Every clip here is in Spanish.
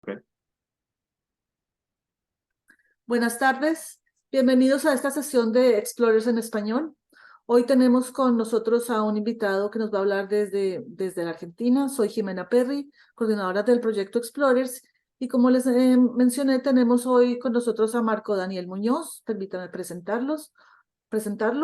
Ok. Buenas tardes, bienvenidos a esta sesión de Explorers en Español. Hoy tenemos con nosotros a un invitado que nos va a hablar desde la Argentina. Soy Jimena Perry, coordinadora del proyecto Explorers. Y como les mencioné, tenemos hoy con nosotros a Marco Daniel Muñoz. Permítanme presentarlo.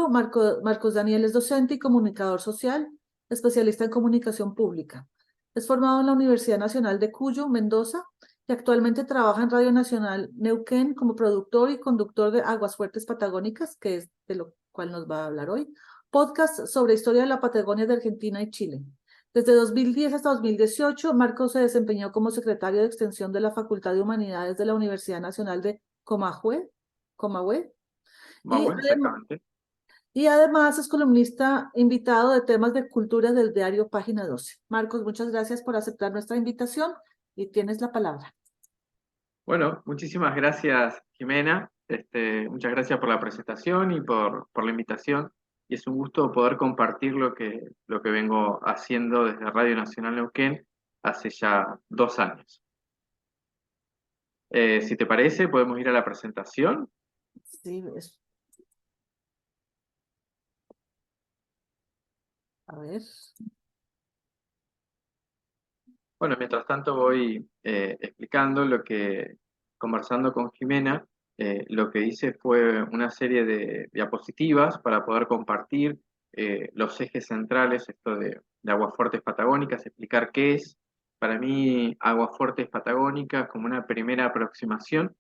Marcos Daniel es docente y comunicador social, especialista en comunicación pública. Es formado en la Universidad Nacional de Cuyo, Mendoza, y actualmente trabaja en Radio Nacional Neuquén como productor y conductor de Aguas Fuertes Patagónicas, que es de lo cual nos va a hablar hoy, podcast sobre historia de la Patagonia de Argentina y Chile. Desde 2010 hasta 2018, Marcos se desempeñó como secretario de Extensión de la Facultad de Humanidades de la Universidad Nacional de Comahue, y, Bueno, exactamente. y además es columnista invitado de temas de cultura del diario Página 12. Marcos, muchas gracias por aceptar nuestra invitación y tienes la palabra. Bueno, muchísimas gracias, Jimena. Muchas gracias por la presentación y por la invitación. Y es un gusto poder compartir lo que vengo haciendo desde Radio Nacional Neuquén hace ya 2 años. Si te parece, podemos ir a la presentación. Sí, a ver. Bueno, mientras tanto voy explicando conversando con Jimena, lo que hice fue una serie de diapositivas para poder compartir los ejes centrales, esto de Aguasfuertes Patagónicas, explicar qué es. Para mí, Aguasfuertes Patagónicas, como una primera aproximación,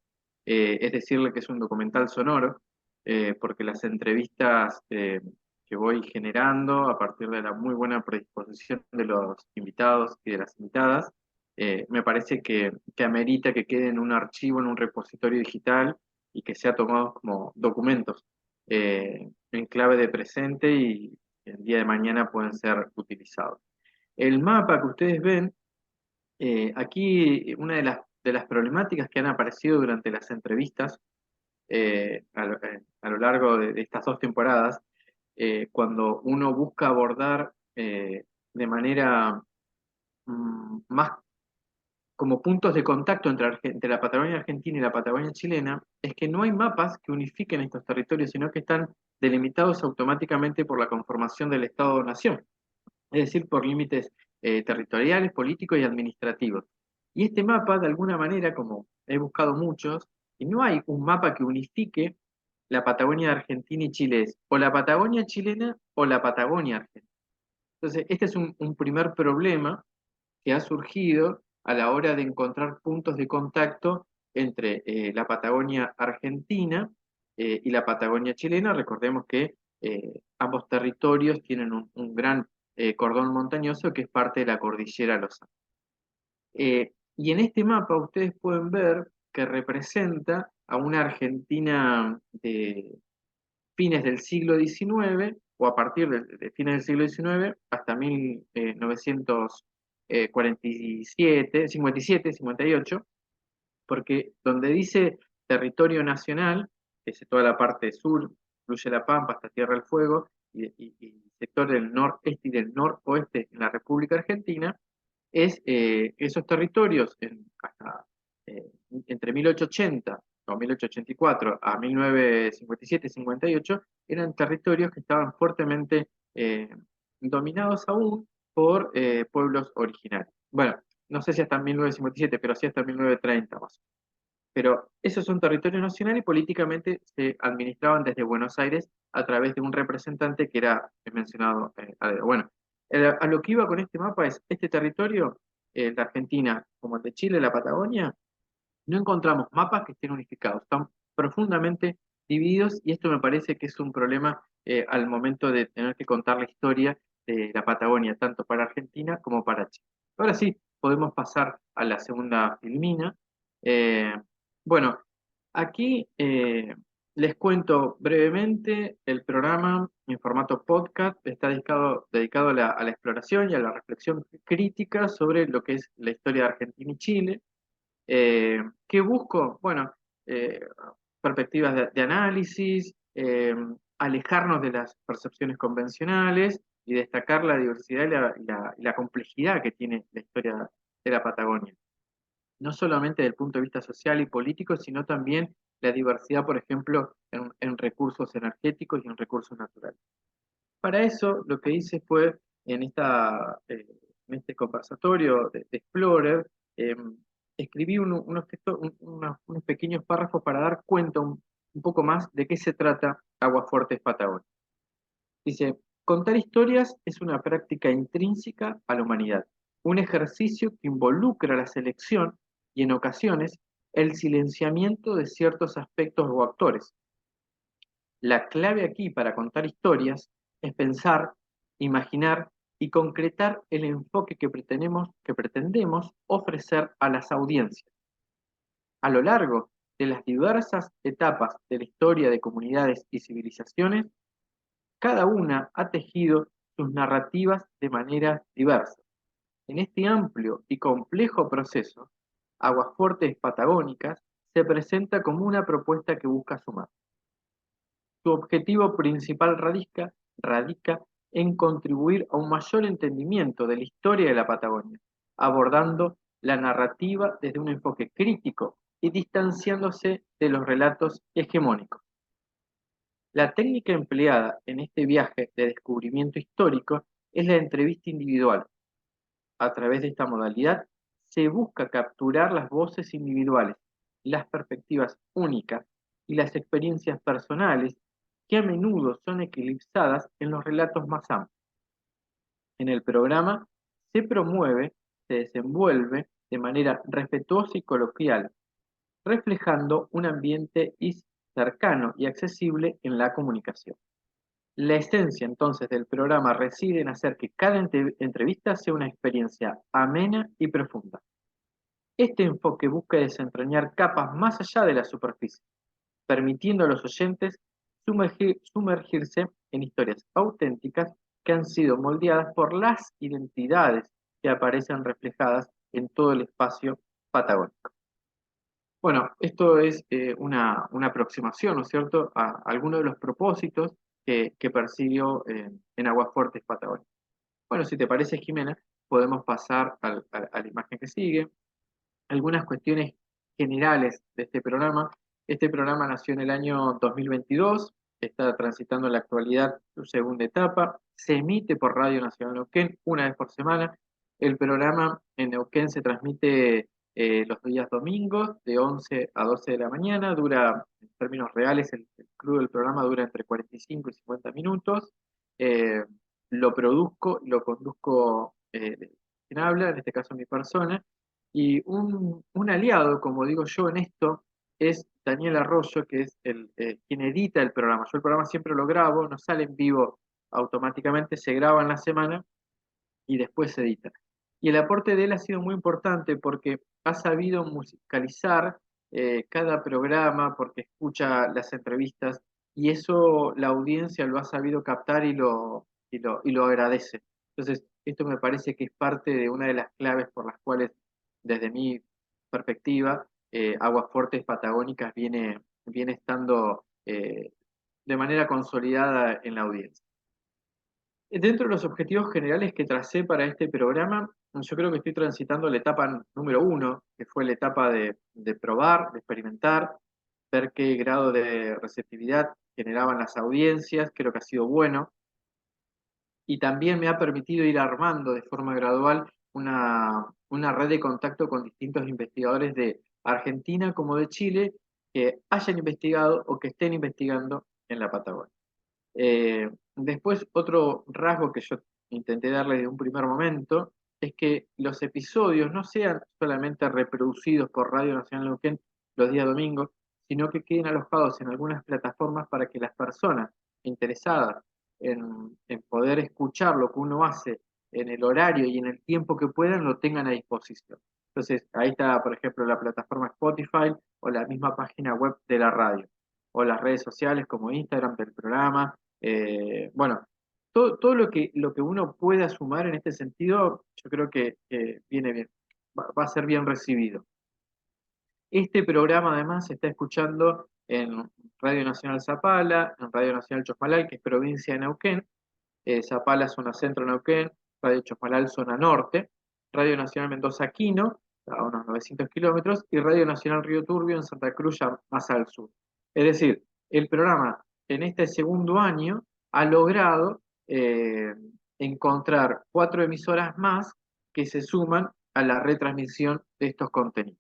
es decirle que es un documental sonoro, porque las entrevistas que voy generando a partir de la muy buena predisposición de los invitados y de las invitadas, me parece que amerita que quede en un archivo, en un repositorio digital y que sea tomado como documentos en clave de presente y el día de mañana pueden ser utilizados. El mapa que ustedes ven, aquí una de las problemáticas que han aparecido durante las entrevistas a lo largo de estas 2 temporadas, cuando uno busca abordar de manera más como puntos de contacto entre la Patagonia argentina y la Patagonia chilena, es que no hay mapas que unifiquen estos territorios, sino que están delimitados automáticamente por la conformación del Estado-Nación, es decir, por límites territoriales, políticos y administrativos. Y este mapa, de alguna manera, como he buscado muchos, y no hay un mapa que unifique la Patagonia Argentina y Chile, es o la Patagonia chilena o la Patagonia argentina. Entonces, este es un primer problema que ha surgido a la hora de encontrar puntos de contacto entre la Patagonia argentina y la Patagonia chilena. Recordemos que ambos territorios tienen un gran cordón montañoso que es parte de la cordillera Los Andes. Y en este mapa ustedes pueden ver que representa a una Argentina de fines del siglo XIX o a partir de fines del siglo XIX hasta 1947, 57, 58, porque donde dice territorio nacional, que es toda la parte sur, incluye La Pampa hasta Tierra del Fuego, y sector del noreste y del noroeste en la República Argentina, es esos territorios eh, entre 1880 o 1884 a 1957-58 eran territorios que estaban fuertemente dominados aún por pueblos originarios. Bueno, no sé si hasta 1957, pero sí hasta 1930 más. Pero esos son territorios nacionales y políticamente se administraban desde Buenos Aires a través de un representante que era mencionado. Bueno, a lo que iba con este mapa es, este territorio, de Argentina como el de Chile, la Patagonia, no encontramos mapas que estén unificados, están profundamente divididos y esto me parece que es un problema al momento de tener que contar la historia de la Patagonia, tanto para Argentina como para Chile. Ahora sí, podemos pasar a la segunda filmina. Eh, bueno, aquí les cuento brevemente el programa en formato podcast, está dedicado a la exploración y a la reflexión crítica sobre lo que es la historia de Argentina y Chile. ¿Qué busco? Bueno, eh, perspectivas de análisis, alejarnos de las percepciones convencionales y destacar la diversidad y la complejidad que tiene la historia de la Patagonia. no solamente desde el punto de vista social y político, sino también la diversidad, por ejemplo, en recursos energéticos y en recursos naturales. Para eso, lo que hice fue, en, en este conversatorio de Explorer, eh, escribí unos pequeños párrafos para dar cuenta un poco más de qué se trata Aguafuertes Patagonia. Dice, contar historias es una práctica intrínseca a la humanidad, un ejercicio que involucra la selección y en ocasiones el silenciamiento de ciertos aspectos o actores. La clave aquí para contar historias es pensar, imaginar y concretar el enfoque que pretendemos ofrecer a las audiencias. A lo largo de las diversas etapas de la historia de comunidades y civilizaciones, cada una ha tejido sus narrativas de manera diversa. En este amplio y complejo proceso, Aguasfuertes Patagónicas se presenta como una propuesta que busca sumar. Su objetivo principal radica en contribuir a un mayor entendimiento de la historia de la Patagonia, abordando la narrativa desde un enfoque crítico y distanciándose de los relatos hegemónicos. La técnica empleada en este viaje de descubrimiento histórico es la entrevista individual. A través de esta modalidad se busca capturar las voces individuales, las perspectivas únicas y las experiencias personales que a menudo son eclipsadas en los relatos más amplios. En el programa se desenvuelve de manera respetuosa y coloquial, reflejando un ambiente cercano y accesible en la comunicación. La esencia entonces del programa reside en hacer que cada entrevista sea una experiencia amena y profunda. Este enfoque busca desentrañar capas más allá de la superficie, permitiendo a los oyentes sumergirse en historias auténticas que han sido moldeadas por las identidades que aparecen reflejadas en todo el espacio patagónico. Bueno, esto es una aproximación, ¿no es cierto?, a algunos de los propósitos que persiguió en Aguasfuertes Patagonia. Bueno, si te parece, Jimena, podemos pasar a la imagen que sigue. Algunas cuestiones generales de este programa. Este programa nació en el año 2022, está transitando en la actualidad su segunda etapa, se emite por Radio Nacional Neuquén una vez por semana. El programa en Neuquén se transmite los días domingos de 11 a 12 de la mañana, dura, en términos reales, el crudo del programa dura entre 45 y 50 minutos. Eh, lo produzco y lo conduzco quien habla, en este caso mi persona, y un aliado, como digo yo, en esto es Daniel Arroyo, que es quien edita el programa. Yo el programa siempre lo grabo, no sale en vivo automáticamente, se graba en la semana y después se edita. Y el aporte de él ha sido muy importante porque ha sabido musicalizar cada programa, porque escucha las entrevistas y eso la audiencia lo ha sabido captar y lo agradece. Entonces, esto me parece que es parte de una de las claves por las cuales, desde mi perspectiva, Aguasfuertes Patagónicas viene estando de manera consolidada en la audiencia. Dentro de los objetivos generales que tracé para este programa, yo creo que estoy transitando la etapa número uno, que fue la etapa de probar, de experimentar, ver qué grado de receptividad generaban las audiencias, creo que ha sido bueno, y también me ha permitido ir armando de forma gradual una red de contacto con distintos investigadores de Argentina como de Chile que hayan investigado o que estén investigando en la Patagonia. Después, otro rasgo que yo intenté darle desde un primer momento es que los episodios no sean solamente reproducidos por Radio Nacional Neuquén los días domingos, sino que queden alojados en algunas plataformas para que las personas interesadas en poder escuchar lo que uno hace en el horario y en el tiempo que puedan, lo tengan a disposición. Entonces, ahí está, por ejemplo, la plataforma Spotify o la misma página web de la radio, o las redes sociales como Instagram del programa. Bueno, todo lo que uno pueda sumar en este sentido, yo creo que viene bien, va a ser bien recibido. Este programa además se está escuchando en Radio Nacional Zapala, en Radio Nacional Chosmalal, que es provincia de Neuquén, Zapala zona centro Neuquén, Radio Chosmalal zona norte, Radio Nacional Mendoza Quino a unos 900 kilómetros, y Radio Nacional Río Turbio en Santa Cruz, ya más al sur. Es decir, el programa en este segundo año ha logrado encontrar 4 emisoras más que se suman a la retransmisión de estos contenidos.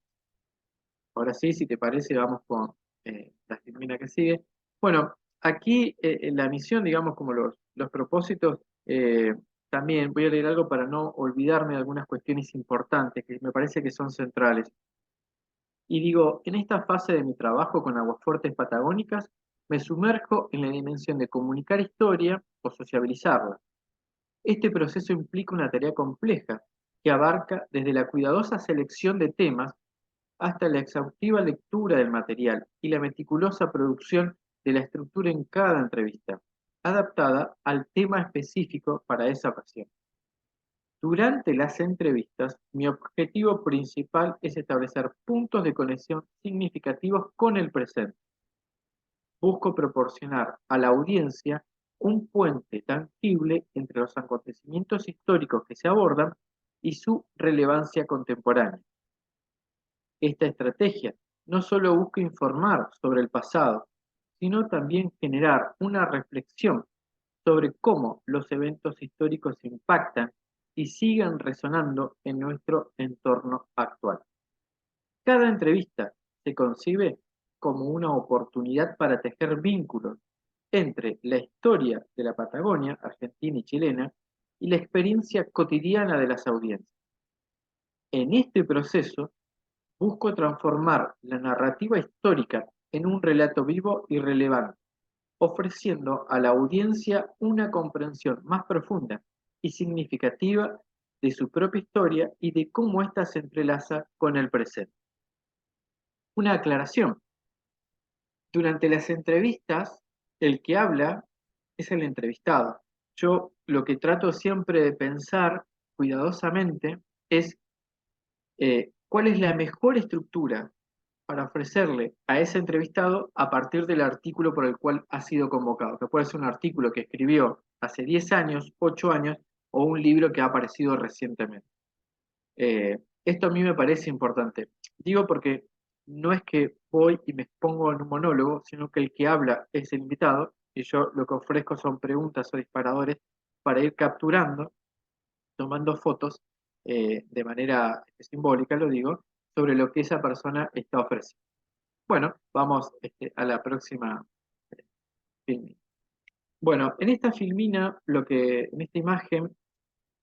Ahora sí, si te parece, vamos con la filmina que sigue. Bueno, aquí la misión, digamos, como los propósitos, también voy a leer algo para no olvidarme de algunas cuestiones importantes que me parece que son centrales. Y digo, en esta fase de mi trabajo con aguafuertes patagónicas, me sumerjo en la dimensión de comunicar historia o sociabilizarla. Este proceso implica una tarea compleja que abarca desde la cuidadosa selección de temas hasta la exhaustiva lectura del material y la meticulosa producción de la estructura en cada entrevista, adaptada al tema específico para esa ocasión. Durante las entrevistas, mi objetivo principal es establecer puntos de conexión significativos con el presente. Busco proporcionar a la audiencia un puente tangible entre los acontecimientos históricos que se abordan y su relevancia contemporánea. Esta estrategia no solo busca informar sobre el pasado, sino también generar una reflexión sobre cómo los eventos históricos impactan y siguen resonando en nuestro entorno actual. Cada entrevista se concibe como una oportunidad para tejer vínculos entre la historia de la Patagonia, argentina y chilena, y la experiencia cotidiana de las audiencias. En este proceso, busco transformar la narrativa histórica en un relato vivo y relevante, ofreciendo a la audiencia una comprensión más profunda y significativa de su propia historia y de cómo ésta se entrelaza con el presente. Una aclaración. Durante las entrevistas, el que habla es el entrevistado. Yo lo que trato siempre de pensar cuidadosamente es cuál es la mejor estructura para ofrecerle a ese entrevistado a partir del artículo por el cual ha sido convocado, que puede ser un artículo que escribió hace 10 años, 8 años, o un libro que ha aparecido recientemente. Esto a mí me parece importante. Digo porque no es que voy y me expongo en un monólogo, sino que el que habla es el invitado, y yo lo que ofrezco son preguntas o disparadores para ir capturando, tomando fotos de manera simbólica, lo digo, sobre lo que esa persona está ofreciendo. Bueno, vamos a la próxima filmina. Bueno, en esta filmina, en esta imagen,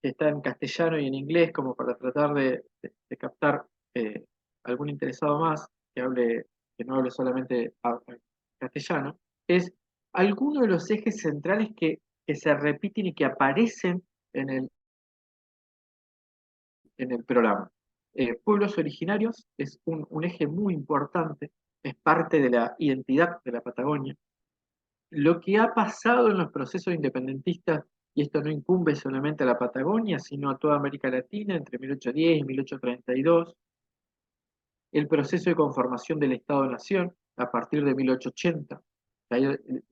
que está en castellano y en inglés, como para tratar de captar eh, algún interesado más que no hable solamente castellano, es alguno de los ejes centrales que se repiten y que aparecen en el programa. Pueblos originarios es un eje muy importante, es parte de la identidad de la Patagonia. Lo que ha pasado en los procesos independentistas, y esto no incumbe solamente a la Patagonia, sino a toda América Latina entre 1810 y 1832, el proceso de conformación del Estado-Nación a partir de 1880.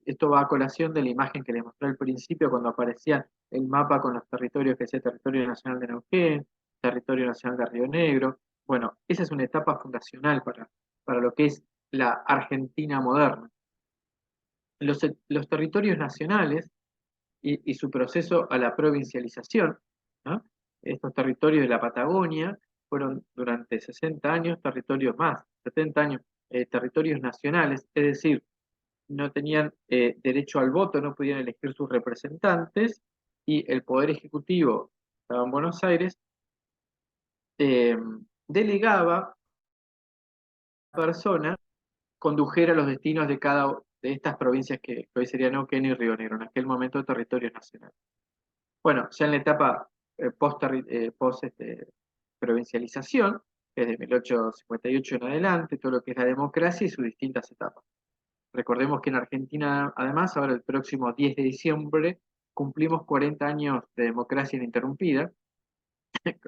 Esto va a colación de la imagen que les mostré al principio cuando aparecía el mapa con los territorios que decía Territorio Nacional de Neuquén, Territorio Nacional de Río Negro. Bueno, esa es una etapa fundacional para lo que es la Argentina moderna. Los territorios nacionales y su proceso a la provincialización, ¿no? Estos territorios de la Patagonia fueron durante 60 años territorios más, 70 años territorios nacionales, es decir, no tenían derecho al voto, no podían elegir sus representantes y el Poder Ejecutivo, estaba en Buenos Aires, eh, delegaba a la persona condujera los destinos de cada de estas provincias que hoy serían Neuquén y Río Negro, en aquel momento territorios nacionales. Bueno, ya en la etapa provincialización, que es de 1858 en adelante, todo lo que es la democracia y sus distintas etapas. Recordemos que en Argentina, además, ahora el próximo 10 de diciembre cumplimos 40 años de democracia ininterrumpida,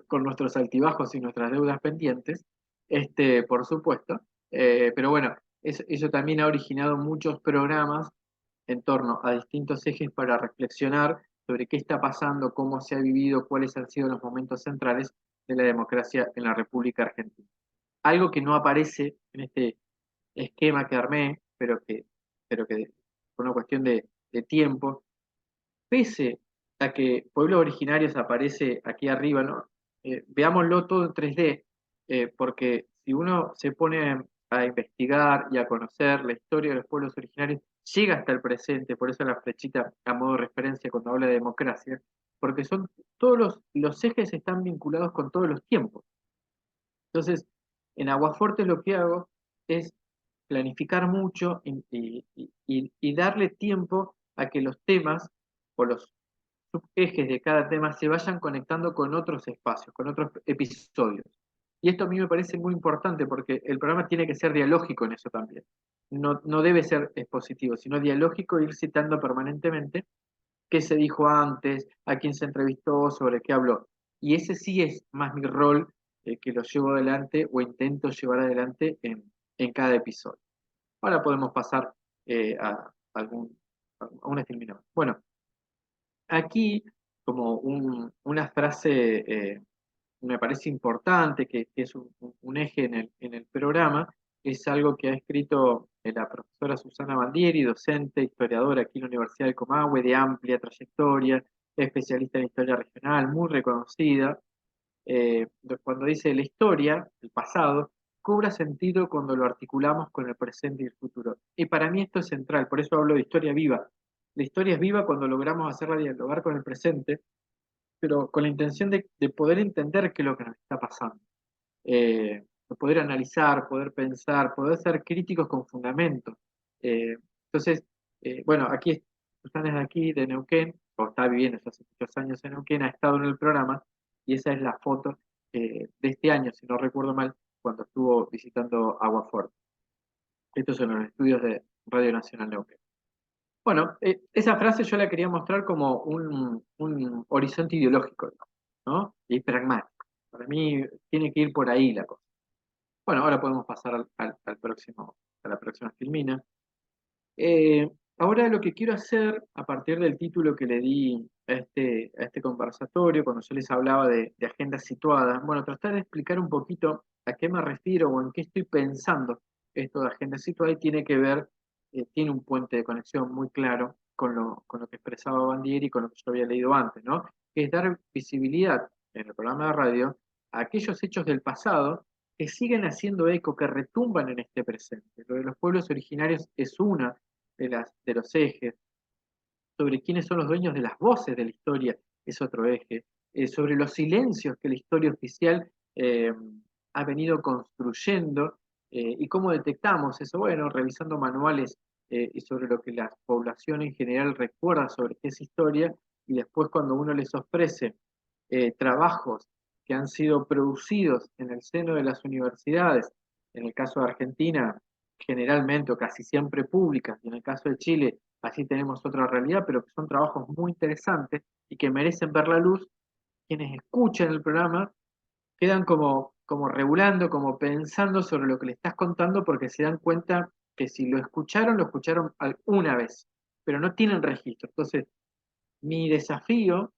con nuestros altibajos y nuestras deudas pendientes, por supuesto. Pero bueno, eso también ha originado muchos programas en torno a distintos ejes para reflexionar sobre qué está pasando, cómo se ha vivido, cuáles han sido los momentos centrales de la democracia en la República Argentina. Algo que no aparece en este esquema que armé, pero que por una cuestión de tiempo, pese a que pueblos originarios aparece aquí arriba, ¿no? Veámoslo todo en 3D, porque si uno se pone a investigar y a conocer la historia de los pueblos originarios, llega hasta el presente, por eso la flechita a modo de referencia cuando habla de democracia, porque son todos los ejes están vinculados con todos los tiempos. Entonces, en Aguafuerte lo que hago es planificar mucho y darle tiempo a que los temas o los ejes de cada tema se vayan conectando con otros espacios, con otros episodios. Y esto a mí me parece muy importante porque el programa tiene que ser dialógico en eso también. No debe ser expositivo, sino dialógico e ir citando permanentemente qué se dijo antes, a quién se entrevistó, sobre qué habló. Y ese sí es más mi rol, que lo llevo adelante o intento llevar adelante en cada episodio. Ahora podemos pasar a una filmina. Bueno, aquí, como una frase me parece importante, que es un eje en el programa, es algo que ha escrito la profesora Susana Bandieri, docente, historiadora aquí en la Universidad de Comahue, de amplia trayectoria, especialista en historia regional, muy reconocida, cuando dice la historia, el pasado, cobra sentido cuando lo articulamos con el presente y el futuro. Y para mí esto es central, por eso hablo de historia viva. La historia es viva cuando logramos hacerla dialogar con el presente, pero con la intención de poder entender qué es lo que nos está pasando. De poder analizar, poder pensar, poder ser críticos con fundamentos. Entonces, bueno, aquí Susana es de aquí, de Neuquén, o está viviendo hace muchos años en Neuquén, ha estado en el programa, y esa es la foto de este año, si no recuerdo mal, cuando estuvo visitando Aguafuerte. Estos son los estudios de Radio Nacional Neuquén. Bueno, esa frase yo la quería mostrar como un horizonte ideológico, ¿no? Y pragmático. Para mí tiene que ir por ahí la cosa. Bueno, ahora podemos pasar al próximo, a la próxima filmina. Ahora lo que quiero hacer, a partir del título que le di a este conversatorio, cuando yo les hablaba de agendas situadas, bueno, tratar de explicar un poquito a qué me refiero o en qué estoy pensando esto de agenda situada y tiene que ver, tiene un puente de conexión muy claro con lo que expresaba Bandieri y con lo que yo había leído antes, ¿no? Que es dar visibilidad en el programa de radio a aquellos hechos del pasado que siguen haciendo eco, que retumban en este presente. Lo de los pueblos originarios es una de los ejes. Sobre quiénes son los dueños de las voces de la historia es otro eje. Sobre los silencios que la historia oficial eh, ha venido construyendo, y cómo detectamos eso. Bueno, revisando manuales y sobre lo que la población en general recuerda sobre qué es historia, y después cuando uno les ofrece trabajos que han sido producidos en el seno de las universidades, en el caso de Argentina, generalmente o casi siempre públicas, y en el caso de Chile, así tenemos otra realidad, pero que son trabajos muy interesantes y que merecen ver la luz. Quienes escuchan el programa quedan como regulando, como pensando sobre lo que le estás contando, porque se dan cuenta que si lo escucharon alguna vez, pero no tienen registro. Entonces, mi desafío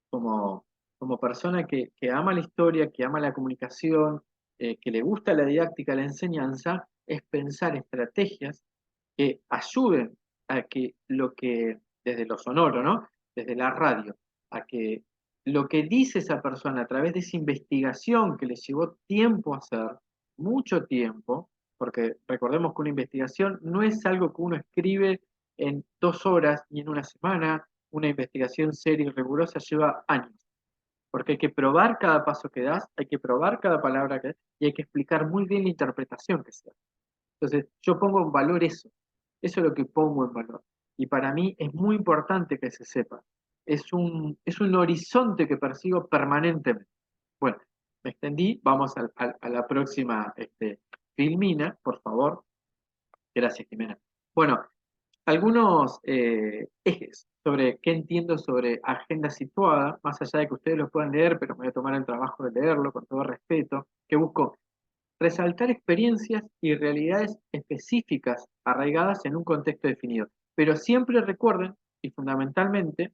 como, como persona que ama la historia, que ama la comunicación, que le gusta la didáctica, la enseñanza, es pensar estrategias que ayuden a que desde lo sonoro, ¿no? Desde la radio, a que lo que dice esa persona a través de esa investigación que le llevó tiempo hacer, mucho tiempo, porque recordemos que una investigación no es algo que uno escribe en 2 horas ni en una semana. Una investigación seria y rigurosa lleva años, porque hay que probar cada paso que das, hay que probar cada palabra que das, y hay que explicar muy bien la interpretación que se da. Entonces, yo pongo en valor eso es lo que pongo en valor. Y para mí es muy importante que se sepa. Es un horizonte que persigo permanentemente. Bueno, me extendí, vamos a la próxima filmina, por favor. Gracias, Jimena. Bueno, algunos ejes sobre qué entiendo sobre agenda situada, más allá de que ustedes lo puedan leer, pero me voy a tomar el trabajo de leerlo con todo respeto, que busco resaltar experiencias y realidades específicas arraigadas en un contexto definido. Pero siempre recuerden, y fundamentalmente,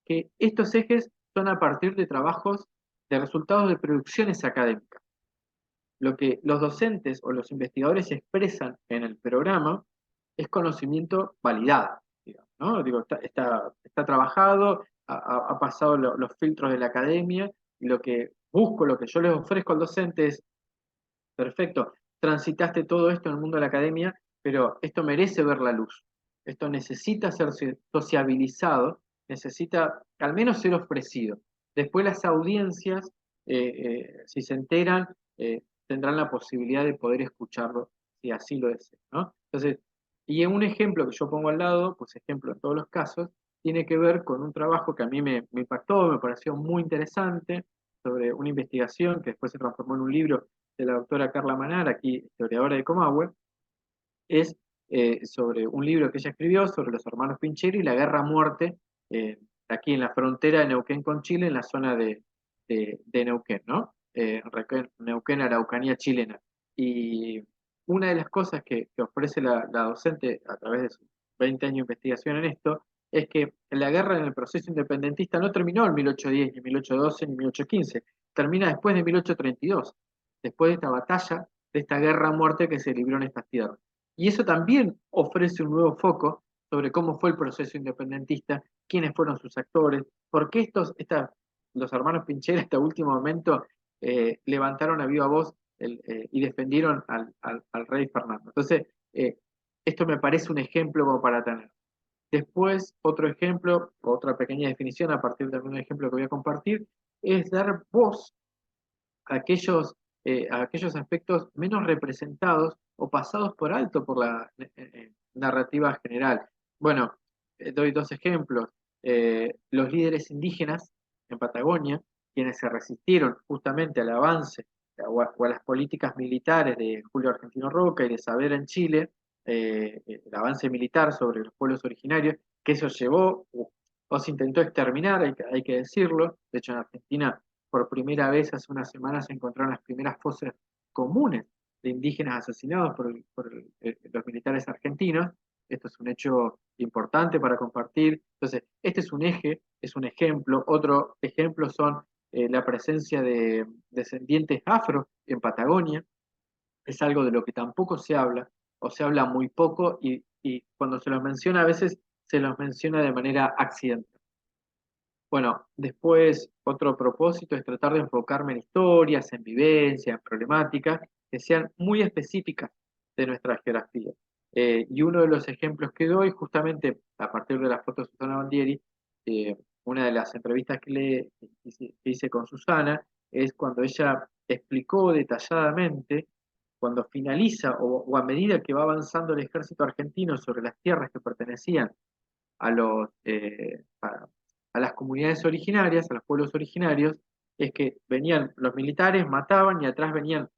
que estos ejes son a partir de trabajos de resultados de producciones académicas. Lo que los docentes o los investigadores expresan en el programa es conocimiento validado, digamos, ¿no? Digo, está trabajado, ha pasado los filtros de la academia, y lo que busco, lo que yo les ofrezco al docente es: perfecto, transitaste todo esto en el mundo de la academia, pero esto merece ver la luz. Esto necesita ser sociabilizado, necesita al menos ser ofrecido. Después las audiencias, si se enteran, tendrán la posibilidad de poder escucharlo si así lo desean, ¿no? Entonces, y un ejemplo que yo pongo al lado, pues ejemplo en todos los casos, tiene que ver con un trabajo que a mí me impactó, me pareció muy interesante, sobre una investigación que después se transformó en un libro de la doctora Carla Manar, aquí historiadora de Comahue. Es sobre un libro que ella escribió sobre los hermanos Pincheri y la guerra a muerte, aquí en la frontera de Neuquén con Chile, en la zona de Neuquén, ¿no? Neuquén, Araucanía chilena. Y una de las cosas que ofrece la docente a través de sus 20 años de investigación en esto es que la guerra en el proceso independentista no terminó en 1810, ni 1812, ni 1815, termina después de 1832, después de esta batalla, de esta guerra a muerte que se libró en estas tierras. Y eso también ofrece un nuevo foco sobre cómo fue el proceso independentista, quiénes fueron sus actores, por qué los hermanos Pinchera hasta último momento levantaron a viva voz y defendieron al rey Fernando. Entonces, esto me parece un ejemplo como para tener. Después, otro ejemplo, otra pequeña definición a partir de un ejemplo que voy a compartir, es dar voz a aquellos aspectos menos representados o pasados por alto por la narrativa general. Bueno, doy dos ejemplos. Los líderes indígenas en Patagonia, quienes se resistieron justamente al avance o a las políticas militares de Julio Argentino Roca y de Saavedra en Chile, el avance militar sobre los pueblos originarios, que eso llevó o se intentó exterminar, hay que decirlo. De hecho, en Argentina por primera vez hace unas semanas se encontraron las primeras fosas comunes de indígenas asesinados por los militares argentinos. Esto es un hecho importante para compartir. Entonces, este es un eje, es un ejemplo. Otro ejemplo son la presencia de descendientes afro en Patagonia. Es algo de lo que tampoco se habla, o se habla muy poco, y cuando se los menciona a veces se los menciona de manera accidental. Bueno, después otro propósito es tratar de enfocarme en historias, en vivencias, en problemáticas que sean muy específicas de nuestra geografía. Y uno de los ejemplos que doy, justamente a partir de las fotos de Susana Bandieri, eh, una de las entrevistas que hice con Susana, es cuando ella explicó detalladamente, cuando finaliza o a medida que va avanzando el ejército argentino sobre las tierras que pertenecían a a las comunidades originarias, a los pueblos originarios, es que venían los militares, mataban, y atrás venían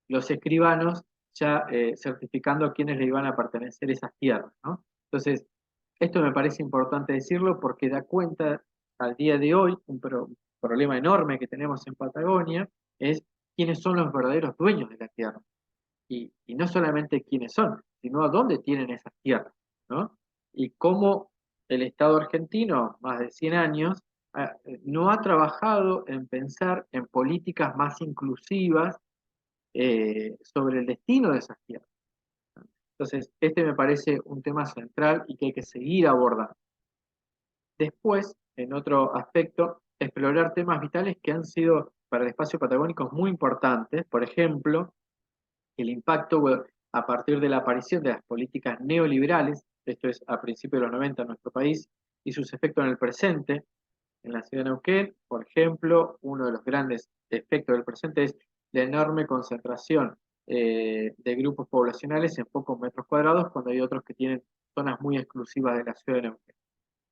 los escribanos ya certificando a quienes le iban a pertenecer esas tierras, ¿no? Entonces, esto me parece importante decirlo porque da cuenta al día de hoy un problema enorme que tenemos en Patagonia, es quiénes son los verdaderos dueños de la tierra. Y no solamente quiénes son, sino a dónde tienen esas tierras, ¿no? Y cómo el Estado argentino, más de 100 años, no ha trabajado en pensar en políticas más inclusivas sobre el destino de esas tierras. Entonces, este me parece un tema central y que hay que seguir abordando. Después, en otro aspecto, explorar temas vitales que han sido para el espacio patagónico muy importantes. Por ejemplo, el impacto a partir de la aparición de las políticas neoliberales, esto es a principios de los 90 en nuestro país, y sus efectos en el presente. En la ciudad de Neuquén, por ejemplo, uno de los grandes efectos del presente es la enorme concentración de grupos poblacionales en pocos metros cuadrados, cuando hay otros que tienen zonas muy exclusivas de la ciudad de Neuquén.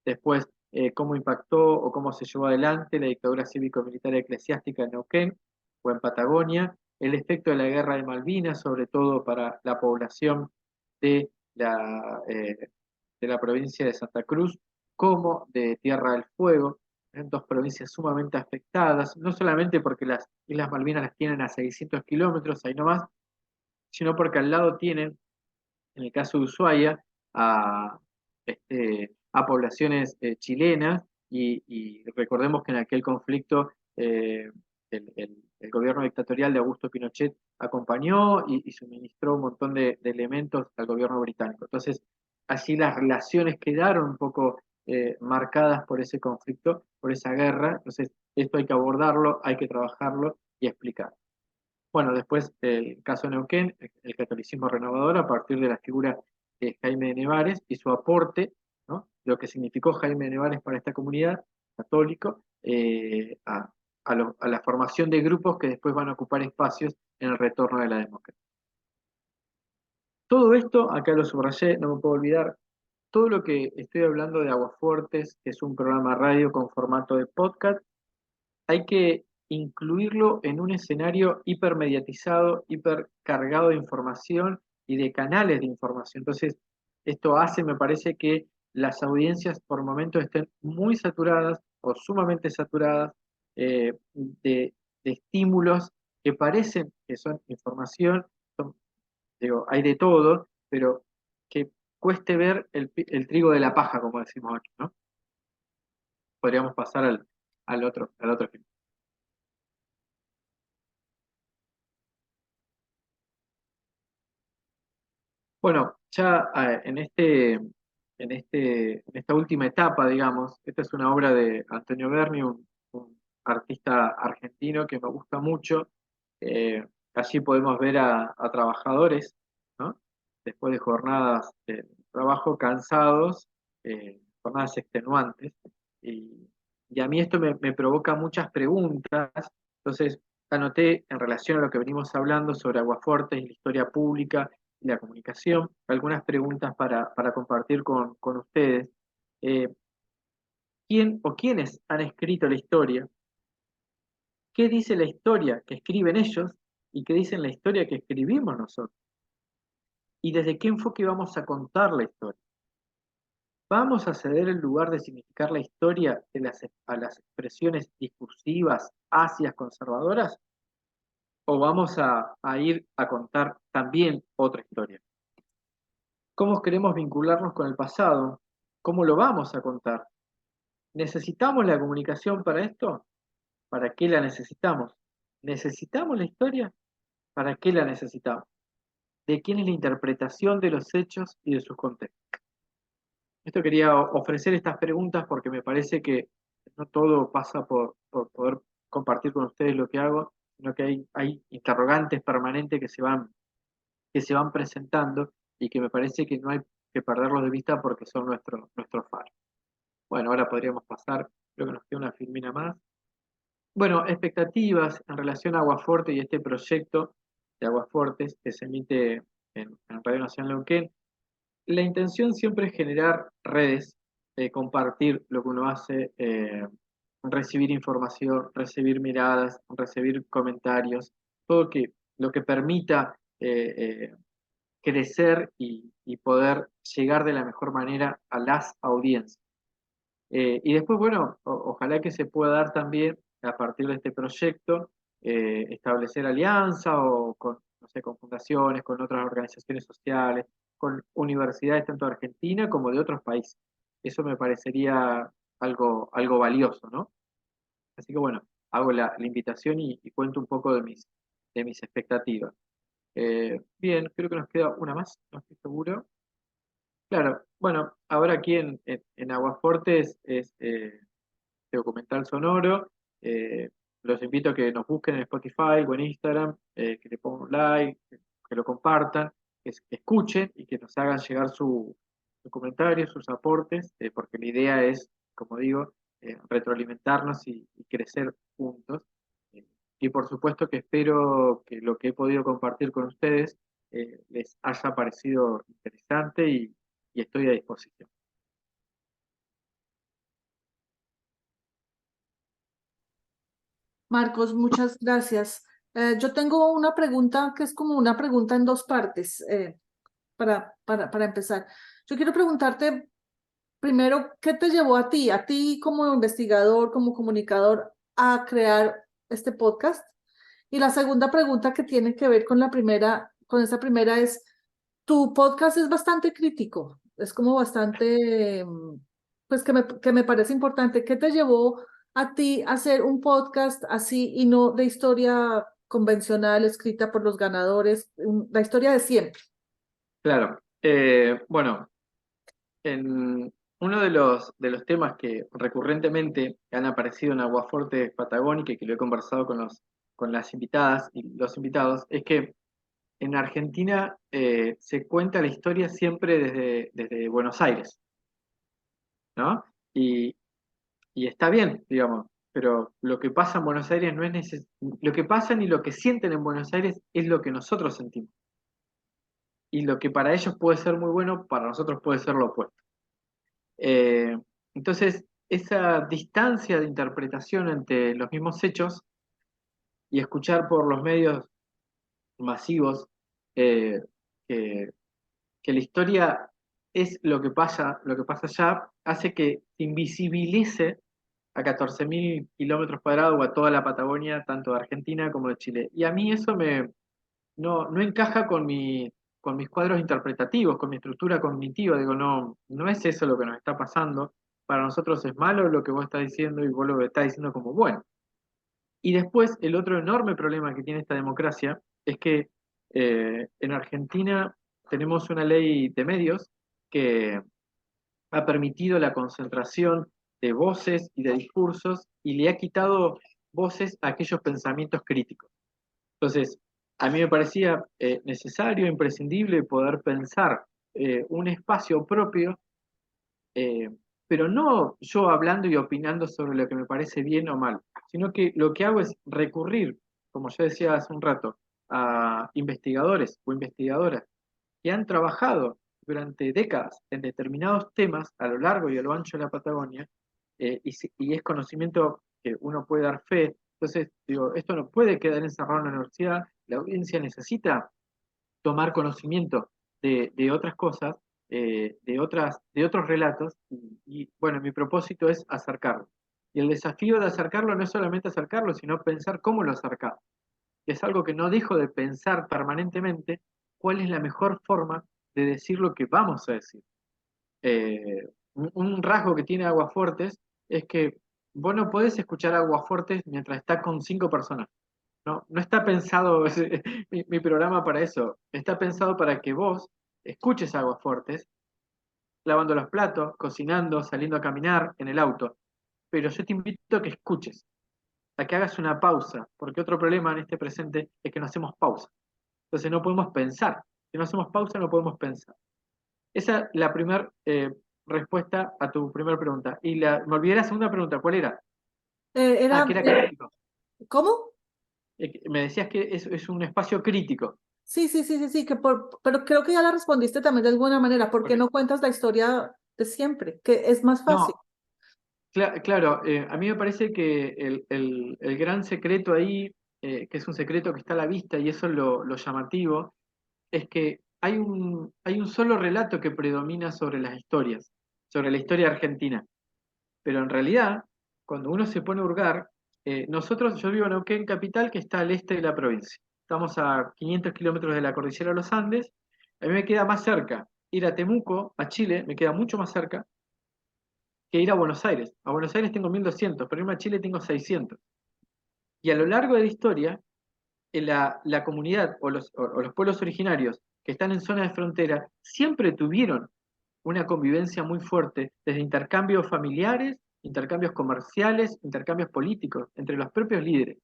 Después, cómo impactó o cómo se llevó adelante la dictadura cívico-militar eclesiástica en Neuquén o en Patagonia, el efecto de la guerra de Malvinas, sobre todo para la población de de la provincia de Santa Cruz, como de Tierra del Fuego, en dos provincias sumamente afectadas, no solamente porque las Islas Malvinas las tienen a 600 kilómetros, ahí nomás, sino porque al lado tienen, en el caso de Ushuaia, a, a poblaciones chilenas, y recordemos que en aquel conflicto eh, el gobierno dictatorial de Augusto Pinochet acompañó y suministró un montón de elementos al gobierno británico. Entonces, así las relaciones quedaron un poco marcadas por ese conflicto, por esa guerra. Entonces, esto hay que abordarlo, hay que trabajarlo y explicar. Bueno, después el caso de Neuquén, el catolicismo renovador a partir de la figura de Jaime de Nevares y su aporte, ¿no? Lo que significó Jaime de Nevares para esta comunidad católico, a la formación de grupos que después van a ocupar espacios en el retorno de la democracia. Todo esto, acá lo subrayé, no me puedo olvidar, todo lo que estoy hablando de Aguafuertes, que es un programa radio con formato de podcast, hay que incluirlo en un escenario hipermediatizado, hipercargado de información y de canales de información. Entonces, esto hace, me parece, que las audiencias por momentos estén muy saturadas o sumamente saturadas de estímulos que parecen que son información, son, digo, hay de todo, pero que cueste ver el trigo de la paja, como decimos aquí, ¿no? Podríamos pasar al otro ejemplo. Bueno, ya en esta última etapa, digamos, esta es una obra de Antonio Berni, un artista argentino que me gusta mucho. Allí podemos ver a trabajadores, ¿no? Después de jornadas de trabajo cansados, jornadas extenuantes. Y, y a mí esto me provoca muchas preguntas. Entonces, anoté en relación a lo que venimos hablando sobre Aguafuertes y la historia pública y la comunicación, algunas preguntas para compartir con ustedes. Eh, ¿Quién o quiénes han escrito la historia? ¿Qué dice la historia que escriben ellos y qué dice la historia que escribimos nosotros? ¿Y desde qué enfoque vamos a contar la historia? ¿Vamos a ceder el lugar de significar la historia a las expresiones discursivas, ácidas, conservadoras? ¿O vamos a ir a contar también otra historia? ¿Cómo queremos vincularnos con el pasado? ¿Cómo lo vamos a contar? ¿Necesitamos la comunicación para esto? ¿Para qué la necesitamos? ¿Necesitamos la historia? ¿Para qué la necesitamos? ¿De quién es la interpretación de los hechos y de sus contextos? Esto quería ofrecer estas preguntas porque me parece que no todo pasa por poder compartir con ustedes lo que hago, sino que hay interrogantes permanentes que se van presentando y que me parece que no hay que perderlos de vista porque son nuestro faro. Bueno, ahora podríamos pasar, creo que nos queda una filmina más. Bueno, expectativas en relación a Aguafuerte y este proyecto de Aguafuertes que se emite en Radio Nacional Neuquén. La intención siempre es generar redes, compartir lo que uno hace, recibir información, recibir miradas, recibir comentarios, todo lo que permita crecer y poder llegar de la mejor manera a las audiencias. Y después, bueno, ojalá que se pueda dar también a partir de este proyecto, establecer alianza o con, no sé, con fundaciones, con otras organizaciones sociales, con universidades tanto de Argentina como de otros países. Eso me parecería algo valioso, ¿no? Así que bueno, hago la invitación y cuento un poco de mis expectativas. Bien, creo que nos queda una más, no estoy seguro. Claro, bueno, ahora aquí en Aguaforte es documental sonoro. Eh, los invito a que nos busquen en Spotify o en Instagram, que le pongan un like, que lo compartan, que escuchen y que nos hagan llegar su comentario, sus aportes, porque la idea es, como digo, retroalimentarnos y crecer juntos. Eh, y por supuesto que espero que lo que he podido compartir con ustedes les haya parecido interesante y estoy a disposición. Marcos, muchas gracias. Yo tengo una pregunta que es como una pregunta en dos partes para empezar. Yo quiero preguntarte primero, ¿qué te llevó a ti como investigador, como comunicador, a crear este podcast? Y la segunda pregunta que tiene que ver con la primera, con esa primera es, tu podcast es bastante crítico, es como bastante, pues que me parece importante. ¿Qué te llevó a ti hacer un podcast así y no de historia convencional escrita por los ganadores, la historia de siempre? Claro. Bueno, en uno de los temas que recurrentemente han aparecido en Aguafuerte Patagónica y que lo he conversado con las invitadas y los invitados es que en Argentina se cuenta la historia siempre desde Buenos Aires, ¿no? Y, y está bien, digamos, pero lo que pasa en Buenos Aires no es lo que pasa ni lo que sienten en Buenos Aires es lo que nosotros sentimos. Y lo que para ellos puede ser muy bueno, para nosotros puede ser lo opuesto. Eh, entonces, esa distancia de interpretación entre los mismos hechos y escuchar por los medios masivos eh, que, que la historia es lo que pasa allá, hace que se invisibilice a 14.000 kilómetros cuadrados o a toda la Patagonia, tanto de Argentina como de Chile. Y a mí eso no encaja con mis cuadros interpretativos, con mi estructura cognitiva. Digo, no es eso lo que nos está pasando. Para nosotros es malo lo que vos estás diciendo y vos lo estás diciendo como bueno. Y después, el otro enorme problema que tiene esta democracia es que en Argentina tenemos una ley de medios que ha permitido la concentración de voces y de discursos y le ha quitado voces a aquellos pensamientos críticos. Entonces, a mí me parecía necesario, imprescindible poder pensar un espacio propio, eh, pero no yo hablando y opinando sobre lo que me parece bien o mal, sino que lo que hago es recurrir, como yo decía hace un rato, a investigadores o investigadoras que han trabajado durante décadas en determinados temas a lo largo y a lo ancho de la Patagonia, y es conocimiento que uno puede dar fe. Entonces, digo, esto no puede quedar encerrado en la universidad, la audiencia necesita tomar conocimiento de otras cosas, de otros relatos, bueno, mi propósito es acercarlo. Y el desafío de acercarlo no es solamente acercarlo, sino pensar cómo lo acercamos. Es algo que no dejo de pensar permanentemente cuál es la mejor forma de decir lo que vamos a decir. Un rasgo que tiene Aguafuertes es que vos no podés escuchar Aguafuertes mientras estás con 5 personas. No está pensado mi programa para eso. Está pensado para que vos escuches Aguafuertes lavando los platos, cocinando, saliendo a caminar, en el auto. Pero yo te invito a que escuches, a que hagas una pausa, porque otro problema en este presente es que no hacemos pausa. Entonces no podemos pensar. Si no hacemos pausa, no podemos pensar. Esa es la primera respuesta a tu primera pregunta. Me olvidé la segunda pregunta. ¿Cuál era? Ah, que era crítico. ¿Cómo? Me decías que es un espacio crítico. Sí, sí, sí, sí, sí, pero creo que ya la respondiste también de alguna manera. ¿Por qué Ok. no cuentas la historia de siempre? Que es más fácil. No, claro, a mí me parece que el gran secreto ahí, que es un secreto que está a la vista y eso es lo llamativo, es que hay un solo relato que predomina sobre las historias, sobre la historia argentina. Pero en realidad, cuando uno se pone a hurgar, yo vivo en Neuquén Capital, que está al este de la provincia. Estamos a 500 kilómetros de la cordillera de los Andes. A mí me queda más cerca ir a Temuco, a Chile, me queda mucho más cerca que ir a Buenos Aires. A Buenos Aires tengo 1.200, pero irme a Chile tengo 600. Y a lo largo de la historia, la comunidad o los pueblos originarios que están en zonas de frontera siempre tuvieron una convivencia muy fuerte, desde intercambios familiares, intercambios comerciales, intercambios políticos entre los propios líderes.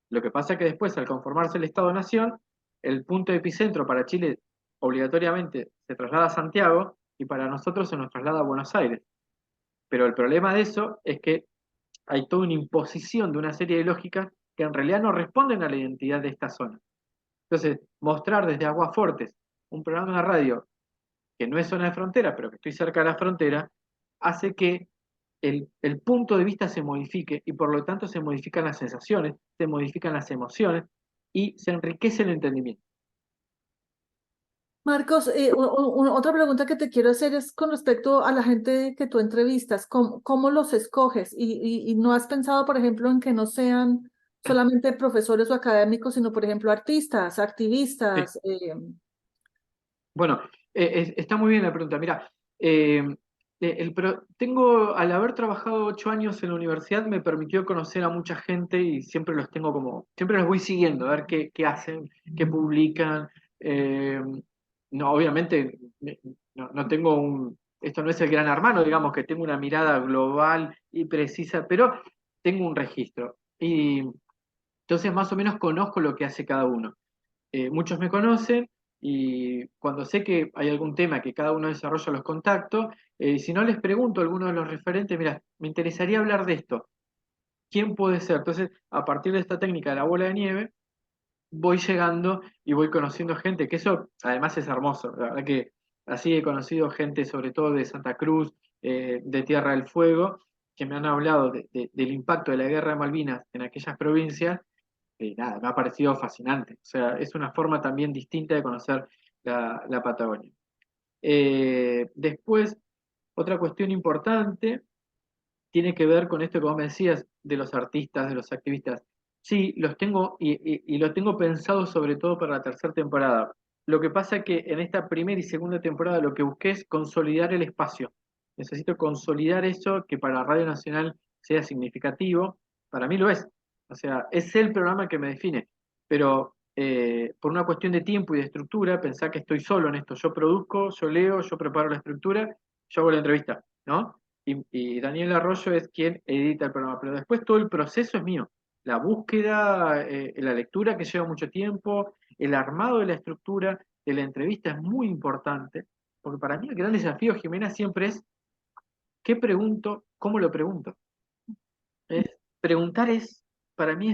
Lo que pasa es que después, al conformarse el Estado-Nación, el punto de epicentro para Chile obligatoriamente se traslada a Santiago y para nosotros se nos traslada a Buenos Aires. Pero el problema de eso es que hay toda una imposición de una serie de lógicas que en realidad no responden a la identidad de esta zona. Entonces, mostrar desde Aguafortes un programa de radio que no es zona de frontera, pero que estoy cerca de la frontera, hace que el punto de vista se modifique y por lo tanto se modifican las sensaciones, se modifican las emociones y se enriquece el entendimiento. Marcos, otra pregunta que te quiero hacer es con respecto a la gente que tú entrevistas, ¿cómo los escoges? Y no has pensado, por ejemplo, en que no sean solamente profesores o académicos, sino, por ejemplo, artistas, Sí. activistas. Bueno, está muy bien la pregunta. Mira, Al haber trabajado 8 años en la universidad, me permitió conocer a mucha gente y siempre los tengo siempre los voy siguiendo, a ver qué hacen, qué publican. Eh, no, obviamente, no tengo esto no es el gran hermano, digamos que tengo una mirada global y precisa, pero tengo un registro. Y entonces más o menos conozco lo que hace cada uno. Muchos me conocen y cuando sé que hay algún tema que cada uno desarrolla los contactos, si no les pregunto a alguno de los referentes, mira, me interesaría hablar de esto, ¿quién puede ser? Entonces, a partir de esta técnica de la bola de nieve, voy llegando y voy conociendo gente, que eso además es hermoso, la verdad que así he conocido gente sobre todo de Santa Cruz, de Tierra del Fuego, que me han hablado del impacto de la guerra de Malvinas en aquellas provincias. Nada, me ha parecido fascinante. O sea, es una forma también distinta de conocer la Patagonia. Después, otra cuestión importante tiene que ver con esto que vos me decías de los artistas, de los activistas. Sí, los tengo y lo tengo pensado sobre todo para la tercera temporada. Lo que pasa es que en esta primera y segunda temporada lo que busqué es consolidar el espacio. Necesito consolidar eso que para Radio Nacional sea significativo. Para mí lo es. O sea, es el programa que me define. Pero por una cuestión de tiempo y de estructura, pensá que estoy solo en esto. Yo produzco, yo leo, yo preparo la estructura, yo hago la entrevista, ¿no? Y Daniel Arroyo es quien edita el programa, pero después todo el proceso es mío. La búsqueda, la lectura que lleva mucho tiempo, el armado de la estructura de la entrevista es muy importante, porque para mí el gran desafío, Jimena, siempre es ¿qué pregunto? ¿Cómo lo pregunto? Preguntar para mí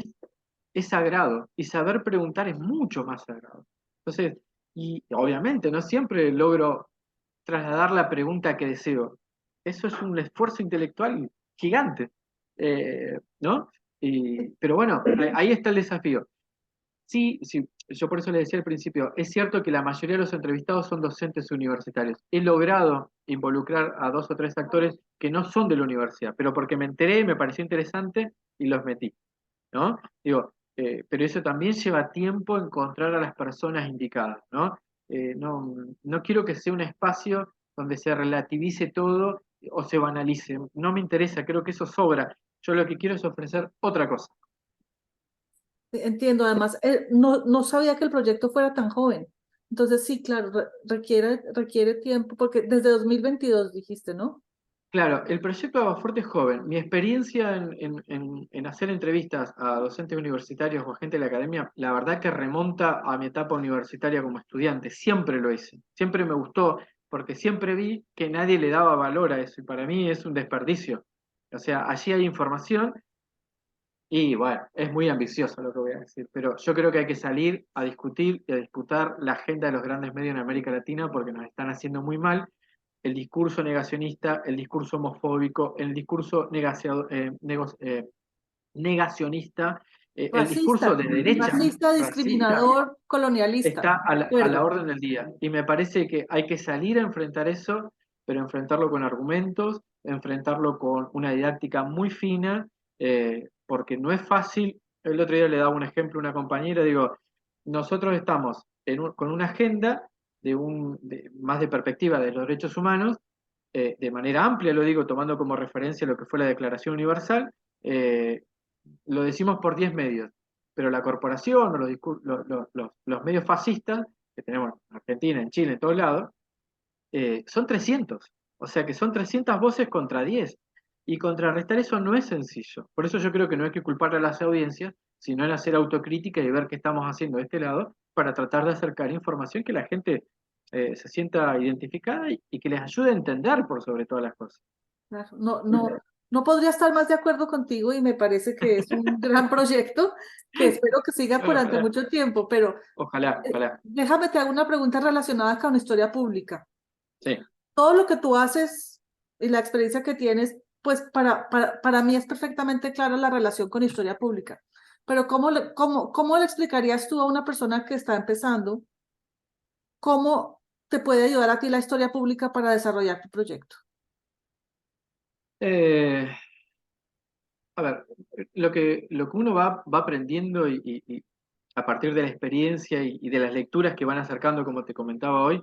es sagrado, y saber preguntar es mucho más sagrado. Entonces, y obviamente no siempre logro trasladar la pregunta que deseo. Eso es un esfuerzo intelectual gigante, ¿no? Pero bueno, ahí está el desafío. Sí, sí, yo por eso le decía al principio, es cierto que la mayoría de los entrevistados son docentes universitarios. He logrado involucrar a 2 o 3 actores que no son de la universidad, pero porque me enteré, me pareció interesante y los metí, ¿no? Digo, pero eso también lleva tiempo encontrar a las personas indicadas, ¿no? No quiero que sea un espacio donde se relativice todo o se banalice. No me interesa, creo que eso sobra. Yo lo que quiero es ofrecer otra cosa. Entiendo, además, no sabía que el proyecto fuera tan joven. Entonces, sí, claro, requiere tiempo, porque desde 2022 dijiste, ¿no? Claro, el proyecto Aguafuerte es joven. Mi experiencia en hacer entrevistas a docentes universitarios o a gente de la academia, la verdad que remonta a mi etapa universitaria como estudiante. Siempre lo hice, siempre me gustó, porque siempre vi que nadie le daba valor a eso y para mí es un desperdicio. O sea, allí hay información y bueno, es muy ambicioso lo que voy a decir, pero yo creo que hay que salir a discutir y a disputar la agenda de los grandes medios en América Latina porque nos están haciendo muy mal el discurso negacionista, el discurso homofóbico, el discurso negacionista, el discurso Racista, de derecha, racista, racista, discriminador, colonialista. está a De la acuerdo. orden del día. Y me parece que hay que salir a enfrentar eso, pero enfrentarlo con argumentos, enfrentarlo con una didáctica muy fina, porque no es fácil. El otro día le daba un ejemplo a una compañera, digo, nosotros estamos con una agenda más de perspectiva de los derechos humanos, de manera amplia, lo digo, tomando como referencia lo que fue la Declaración Universal, eh, lo decimos por 10 medios, pero la corporación o los medios fascistas, que tenemos en Argentina, en Chile, en todos lados, son 300. O sea que son 300 voces contra 10. Y contrarrestar eso no es sencillo. Por eso yo creo que no hay que culpar a las audiencias, sino en hacer autocrítica y ver qué estamos haciendo de este lado para tratar de acercar información que la gente se sienta identificada y que les ayude a entender por sobre todas las cosas. Claro, no podría estar más de acuerdo contigo y me parece que es un gran proyecto que espero que siga durante Ojalá, mucho tiempo, pero ojalá, ojalá. déjame te hago una pregunta relacionada con historia pública. Sí. Todo lo que tú haces y la experiencia que tienes, pues para mí es perfectamente clara la relación con historia pública. Pero ¿cómo le explicarías tú a una persona que está empezando cómo te puede ayudar a ti la historia pública para desarrollar tu proyecto? Eh, a ver, lo que uno va aprendiendo y a partir de la experiencia y de las lecturas que van acercando, como te comentaba hoy,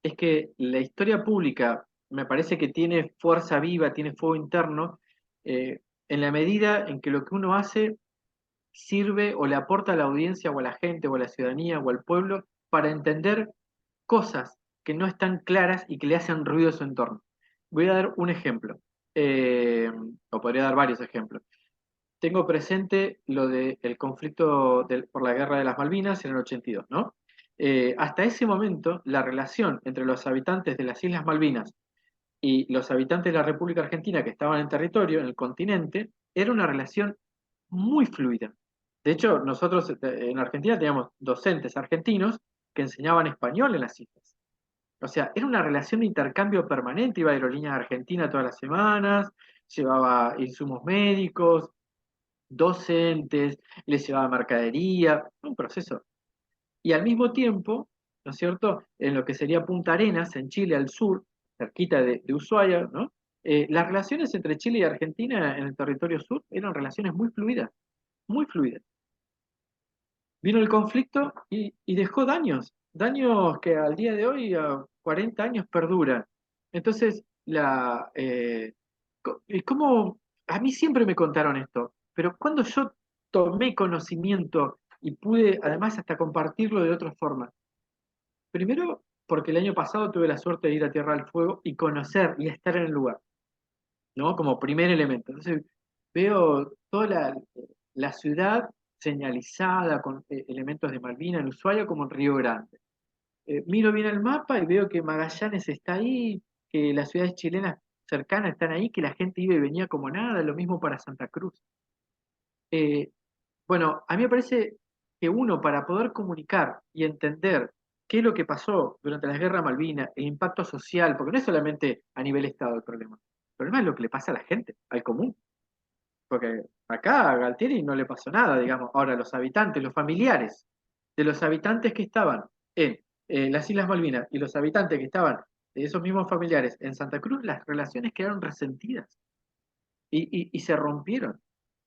es que la historia pública me parece que tiene fuerza viva, tiene fuego interno, en la medida en que lo que uno hace sirve o le aporta a la audiencia o a la gente o a la ciudadanía o al pueblo para entender cosas que no están claras y que le hacen ruido a su entorno. Voy a dar un ejemplo, o podría dar varios ejemplos. Tengo presente lo del conflicto por la guerra de las Malvinas en el 82, ¿no? Hasta ese momento, la relación entre los habitantes de las Islas Malvinas y los habitantes de la República Argentina que estaban en territorio, en el continente, era una relación muy fluida. De hecho, nosotros en Argentina teníamos docentes argentinos que enseñaban español en las islas. O sea, era una relación de intercambio permanente, iba a aerolíneas a Argentina todas las semanas, llevaba insumos médicos, docentes, les llevaba mercadería, un proceso. Y al mismo tiempo, ¿no es cierto?, en lo que sería Punta Arenas, en Chile al sur, cerquita de Ushuaia, ¿no? Las relaciones entre Chile y Argentina en el territorio sur eran relaciones muy fluidas, muy fluidas. Vino el conflicto y dejó daños, daños que al día de hoy, a 40 años, perduran. Entonces, y como a mí siempre me contaron esto, pero cuando yo tomé conocimiento y pude además hasta compartirlo de otra forma, primero porque el año pasado tuve la suerte de ir a Tierra del Fuego y conocer y estar en el lugar, ¿no? Como primer elemento. Entonces veo toda la ciudad señalizada con elementos de Malvinas, en Ushuaia como en Río Grande. Miro bien el mapa y veo que Magallanes está ahí, que las ciudades chilenas cercanas están ahí, que la gente iba y venía como nada, lo mismo para Santa Cruz. Eh, bueno, a mí me parece que uno para poder comunicar y entender qué es lo que pasó durante las guerras Malvinas, el impacto social, porque no es solamente a nivel Estado el problema es lo que le pasa a la gente, al común. Porque acá a Galtieri no le pasó nada, digamos. Ahora, los habitantes, los familiares de los habitantes que estaban en las Islas Malvinas y los habitantes que estaban de esos mismos familiares en Santa Cruz, las relaciones quedaron resentidas y se rompieron.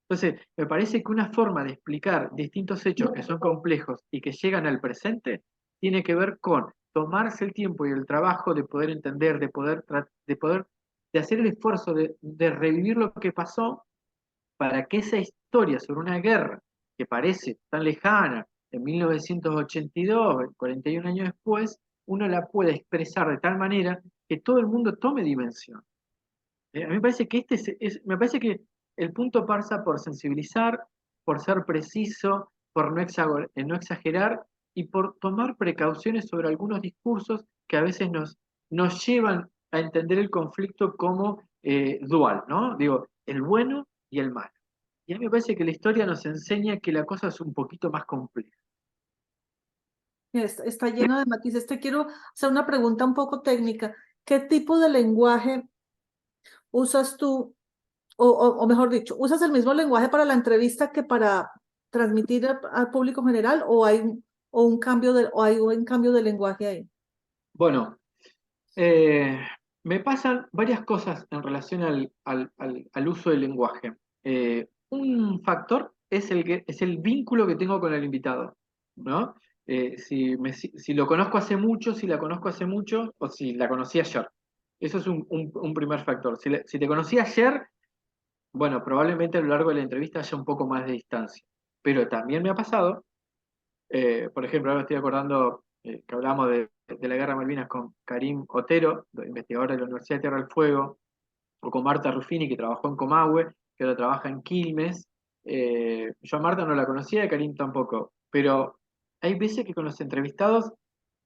Entonces, me parece que una forma de explicar distintos hechos que son complejos y que llegan al presente tiene que ver con tomarse el tiempo y el trabajo de poder entender, de hacer el esfuerzo de revivir lo que pasó para que esa historia sobre una guerra que parece tan lejana, en 1982, 41 años después, uno la pueda expresar de tal manera que todo el mundo tome dimensión. A mí me parece que me parece que el punto pasa por sensibilizar, por ser preciso, por no exagerar y por tomar precauciones sobre algunos discursos que a veces nos llevan a entender el conflicto como dual, ¿no? Digo, el bueno y el malo. Y a mí me parece que la historia nos enseña que la cosa es un poquito más compleja. Está lleno de matices. Te quiero hacer una pregunta un poco técnica. ¿Qué tipo de lenguaje usas tú, o mejor dicho, usas el mismo lenguaje para la entrevista que para transmitir al público general, o hay un cambio de lenguaje ahí? Bueno, me pasan varias cosas en relación al uso del lenguaje. Un factor es el vínculo que tengo con el invitado, ¿no? Si lo conozco hace mucho, si la conozco hace mucho, o si la conocí ayer. Eso es un primer factor. Si te conocí ayer, bueno, probablemente a lo largo de la entrevista haya un poco más de distancia. Pero también me ha pasado, por ejemplo, ahora estoy acordando que hablamos de la Guerra de Malvinas con Karim Otero, investigador de la Universidad de Tierra del Fuego, o con Marta Ruffini, que trabajó en Comahue, que ahora trabaja en Quilmes. Yo a Marta no la conocía, a Karim tampoco, pero hay veces que con los entrevistados,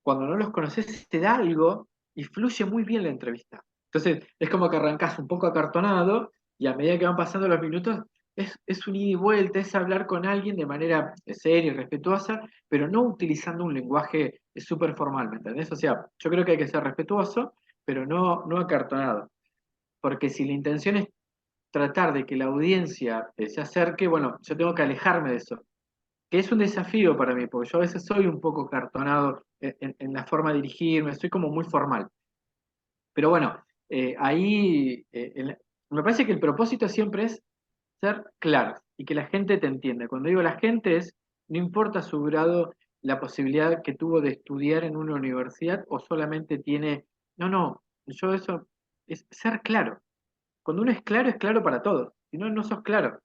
cuando no los conoces, te da algo y fluye muy bien la entrevista. Entonces, es como que arrancás un poco acartonado y a medida que van pasando los minutos, es un ida y vuelta, es hablar con alguien de manera seria y respetuosa, pero no utilizando un lenguaje súper formal, ¿me entendés? O sea, yo creo que hay que ser respetuoso, pero no acartonado. Porque si la intención es tratar de que la audiencia se acerque, bueno, yo tengo que alejarme de eso, que es un desafío para mí, porque yo a veces soy un poco cartonado en la forma de dirigirme, soy como muy formal. Pero bueno, ahí me parece que el propósito siempre es ser claros y que la gente te entienda. Cuando digo la gente es, no importa su grado, la posibilidad que tuvo de estudiar en una universidad o solamente tiene, no, yo eso es ser claro. Cuando uno es claro para todos. Si no, no sos claro.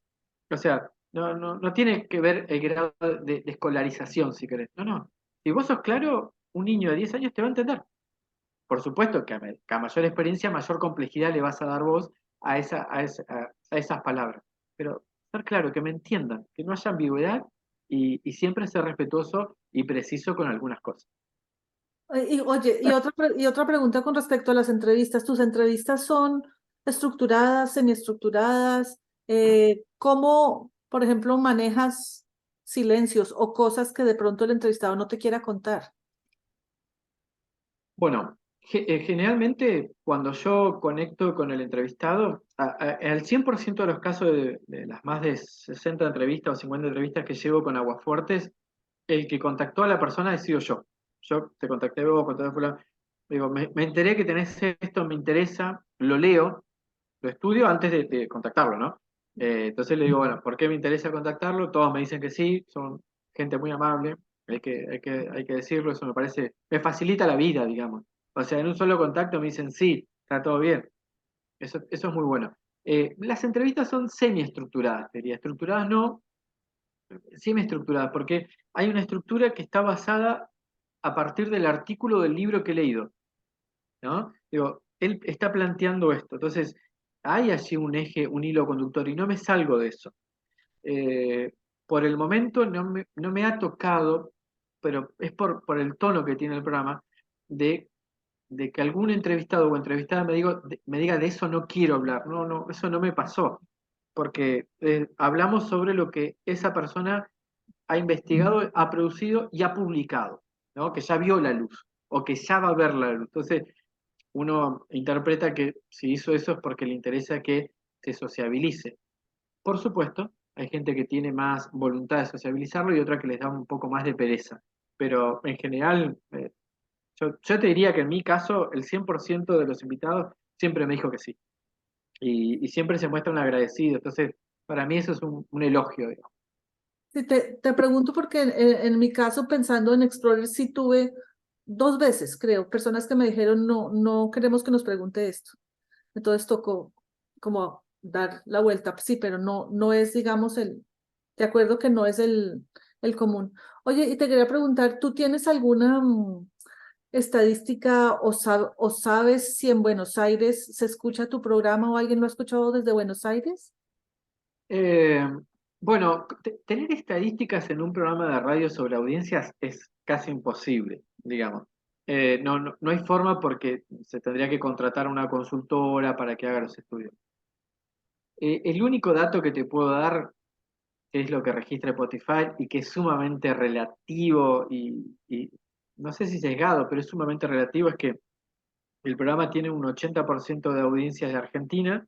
O sea, no tiene que ver el grado de escolarización, si querés. No, no. Si vos sos claro, un niño de 10 años te va a entender. Por supuesto que a mayor experiencia, mayor complejidad le vas a dar vos a esas palabras. Pero ser claro, que me entiendan, que no haya ambigüedad y siempre ser respetuoso y preciso con algunas cosas. Y, oye, y otra pregunta con respecto a las entrevistas. ¿Tus entrevistas son estructuradas, semiestructuradas? ¿Cómo, por ejemplo, manejas silencios o cosas que de pronto el entrevistado no te quiera contar? Bueno, generalmente cuando yo conecto con el entrevistado, al 100% de los casos de las más de 60 entrevistas o 50 entrevistas que llevo con Aguafuertes, el que contactó a la persona he sido yo. Yo te contacté vos, contacté a fulano. Digo, me enteré que tenés esto, me interesa, lo leo, lo estudio antes de contactarlo, ¿no? Entonces le digo, bueno, ¿por qué me interesa contactarlo? Todos me dicen que sí, son gente muy amable, hay que decirlo, eso me parece, me facilita la vida, digamos. O sea, en un solo contacto me dicen sí, está todo bien. Eso es muy bueno. Las entrevistas son semiestructuradas, diría. Estructuradas no, semiestructuradas, porque hay una estructura que está basada a partir del artículo del libro que he leído, ¿no? Digo, él está planteando esto, entonces hay allí un eje, un hilo conductor, y no me salgo de eso. Eh, por el momento no me ha tocado, pero es por el tono que tiene el programa, de, de que algún entrevistado o entrevistada me diga de eso no quiero hablar. No, no, eso no me pasó, porque hablamos sobre lo que esa persona ha investigado, ha producido y ha publicado, ¿no? Que ya vio la luz o que ya va a ver la luz. Entonces, uno interpreta que si hizo eso es porque le interesa que se sociabilice. Por supuesto, hay gente que tiene más voluntad de sociabilizarlo y otra que les da un poco más de pereza. Pero en general, yo te diría que en mi caso, el 100% de los invitados siempre me dijo que sí. Y siempre se muestran agradecidos. Entonces, para mí eso es un elogio, digamos. Sí, te pregunto porque en mi caso, pensando en Explorer, sí tuve dos veces, creo, personas que me dijeron, no, no queremos que nos pregunte esto. Entonces tocó como dar la vuelta, sí, pero no, no es, digamos, de acuerdo que no es el común. Oye, y te quería preguntar, ¿tú tienes alguna estadística o sabes si en Buenos Aires se escucha tu programa o alguien lo ha escuchado desde Buenos Aires? Eh, bueno, tener estadísticas en un programa de radio sobre audiencias es casi imposible, digamos. No hay forma porque se tendría que contratar a una consultora para que haga los estudios. El único dato que te puedo dar, que es lo que registra Spotify y que es sumamente relativo y no sé si sesgado, pero es sumamente relativo, es que el programa tiene un 80% de audiencias de Argentina,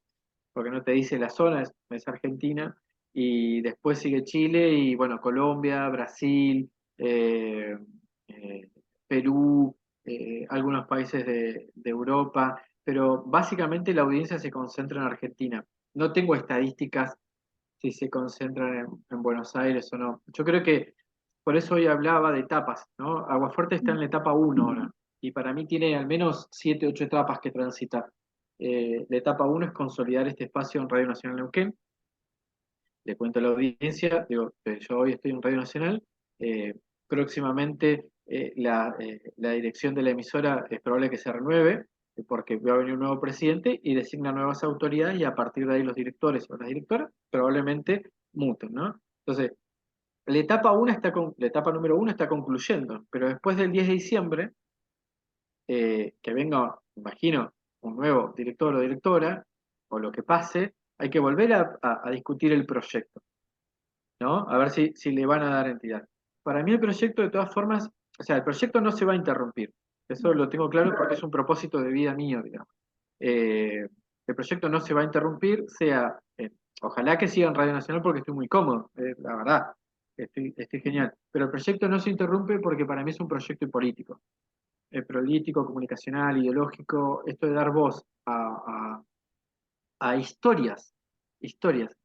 porque no te dice la zona, es Argentina, y después sigue Chile y bueno, Colombia, Brasil, eh, eh, Perú, algunos países de Europa, pero básicamente la audiencia se concentra en Argentina. No tengo estadísticas si se concentran en Buenos Aires o no. Yo creo que por eso hoy hablaba de etapas, ¿no? Aguafuerte está en la etapa uno ahora, y para mí tiene al menos 7, 8 etapas que transitar. La etapa uno es consolidar este espacio en Radio Nacional Neuquén. Le cuento a la audiencia, digo, yo hoy estoy en Radio Nacional, eh, próximamente la dirección de la emisora es probable que se renueve, porque va a venir un nuevo presidente y designa nuevas autoridades y a partir de ahí los directores o las directoras probablemente muten, ¿no? Entonces, la etapa número uno está concluyendo, pero después del 10 de diciembre, que venga, imagino, un nuevo director o directora, o lo que pase, hay que volver a discutir el proyecto, ¿no? A ver si le van a dar entidad. Para mí el proyecto, de todas formas, o sea, el proyecto no se va a interrumpir. Eso lo tengo claro porque es un propósito de vida mío, digamos. Eh, el proyecto no se va a interrumpir, ojalá que siga en Radio Nacional porque estoy muy cómodo, la verdad, estoy genial. Pero el proyecto no se interrumpe porque para mí es un proyecto político. Político, comunicacional, ideológico, esto de dar voz a historias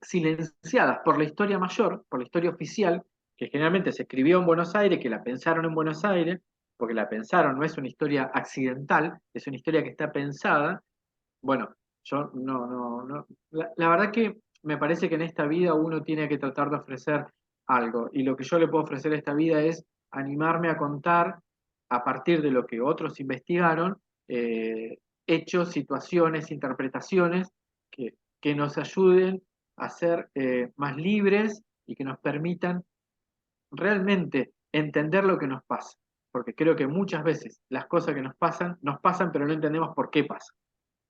silenciadas por la historia mayor, por la historia oficial, que generalmente se escribió en Buenos Aires, que la pensaron en Buenos Aires, porque la pensaron, no es una historia accidental, es una historia que está pensada, bueno, yo no. La verdad que me parece que en esta vida uno tiene que tratar de ofrecer algo. Y lo que yo le puedo ofrecer a esta vida es animarme a contar a partir de lo que otros investigaron, hechos, situaciones, interpretaciones que nos ayuden a ser más libres y que nos permitan realmente entender lo que nos pasa. Porque creo que muchas veces las cosas que nos pasan, pero no entendemos por qué pasan.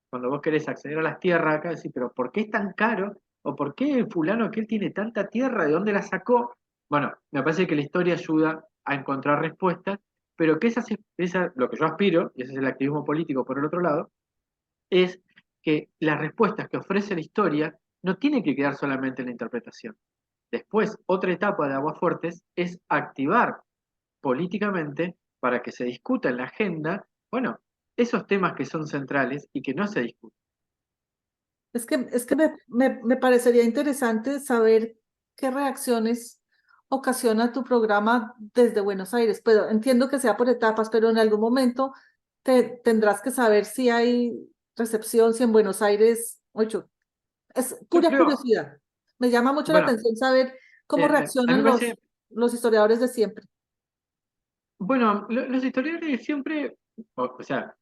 Cuando vos querés acceder a las tierras acá, decís, pero ¿por qué es tan caro? ¿O por qué el fulano que él tiene tanta tierra? ¿De dónde la sacó? Bueno, me parece que la historia ayuda a encontrar respuestas, pero que lo que yo aspiro, y ese es el activismo político por el otro lado, es que las respuestas que ofrece la historia no tienen que quedar solamente en la interpretación. Después, otra etapa de Aguafuertes es activar políticamente para que se discuta en la agenda, bueno, esos temas que son centrales y que no se discuten. Es que me parecería interesante saber qué reacciones ocasiona tu programa desde Buenos Aires. Pero entiendo que sea por etapas, pero en algún momento tendrás que saber si hay recepción, si en Buenos Aires, ocho, es Yo pura creo, curiosidad. Me llama mucho la bueno, atención saber cómo a mí me reaccionan parece, los historiadores de siempre. bueno, los historiadores siempre, o sea,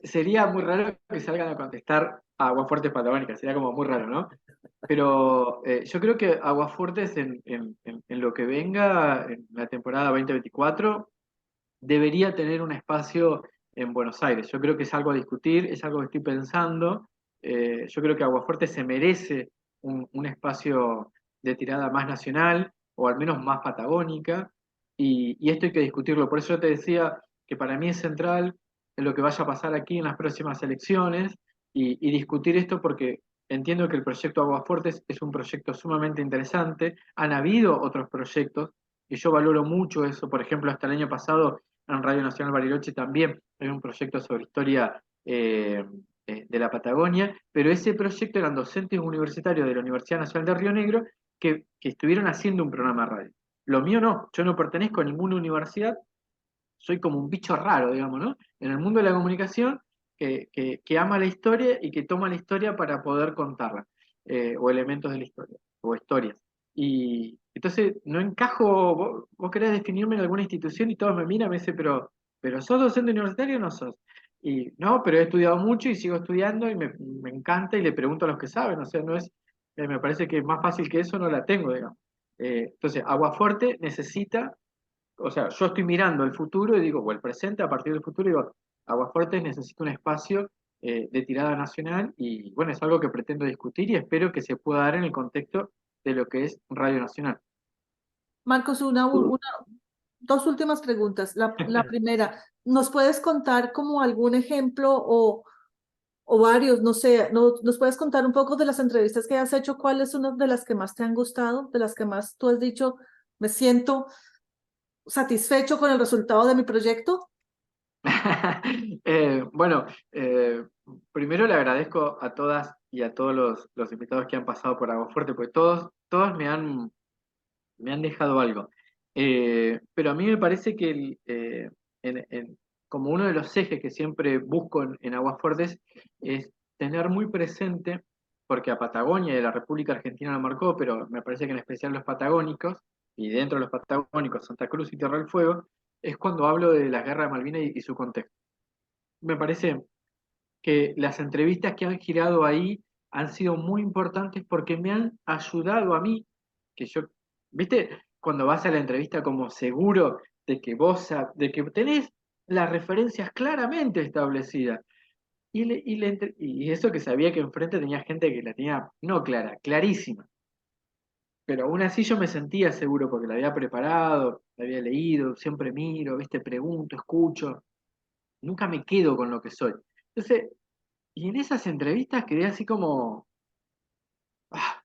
sería muy raro que salgan a contestar a Aguafuertes Patagónicas, sería como muy raro, ¿no? Pero yo creo que Aguafuertes en lo que venga, en la temporada 2024, debería tener un espacio en Buenos Aires. Yo creo que es algo a discutir, es algo que estoy pensando. Yo creo que Aguafuerte se merece un espacio de tirada más nacional o al menos más patagónica, y esto hay que discutirlo. Por eso yo te decía que para mí es central en lo que vaya a pasar aquí en las próximas elecciones y discutir esto porque entiendo que el proyecto Aguafuertes es un proyecto sumamente interesante. Han habido otros proyectos y yo valoro mucho eso. Por ejemplo, hasta el año pasado en Radio Nacional Bariloche también hay un proyecto sobre historia de la Patagonia, pero ese proyecto eran docentes universitarios de la Universidad Nacional de Río Negro que estuvieron haciendo un programa de radio. Lo mío no, yo no pertenezco a ninguna universidad, soy como un bicho raro, digamos, ¿no? En el mundo de la comunicación que ama la historia y que toma la historia para poder contarla, o elementos de la historia, o historias. Y entonces no encajo, vos querés definirme en alguna institución y todos me miran y me dicen, pero ¿sos docente universitario o no sos? Y no, pero he estudiado mucho y sigo estudiando y me encanta y le pregunto a los que saben, o sea, no es, me parece que más fácil que eso no la tengo, digamos. Entonces, Aguafuerte necesita, o sea, yo estoy mirando el futuro y digo, o el presente a partir del futuro, y digo, Aguafuertes necesita un espacio de tirada nacional y bueno, es algo que pretendo discutir y espero que se pueda dar en el contexto de lo que es Radio Nacional. Marcos, dos últimas preguntas. La primera, ¿nos puedes contar como algún ejemplo o varios, no sé, nos puedes contar un poco de las entrevistas que has hecho? ¿Cuál es una de las que más te han gustado, de las que más tú has dicho, me siento satisfecho con el resultado de mi proyecto? Bueno, primero le agradezco a todas y a todos los invitados que han pasado por Aguafuerte, porque todos me han dejado algo. Pero a mí me parece que como uno de los ejes que siempre busco en Aguasfuertes es tener muy presente, porque a Patagonia y a la República Argentina lo marcó, pero me parece que en especial los patagónicos, y dentro de los patagónicos, Santa Cruz y Tierra del Fuego, es cuando hablo de la guerra de Malvinas y su contexto. Me parece que las entrevistas que han girado ahí han sido muy importantes porque me han ayudado a mí, que yo, ¿viste? Cuando vas a la entrevista como seguro de que de que tenés las referencias claramente establecidas. Y eso que sabía que enfrente tenía gente que la tenía, no clara, clarísima. Pero aún así yo me sentía seguro porque la había preparado, la había leído, siempre miro, ¿viste? Pregunto, escucho, nunca me quedo con lo que soy. Entonces, y en esas entrevistas quedé así como, ah,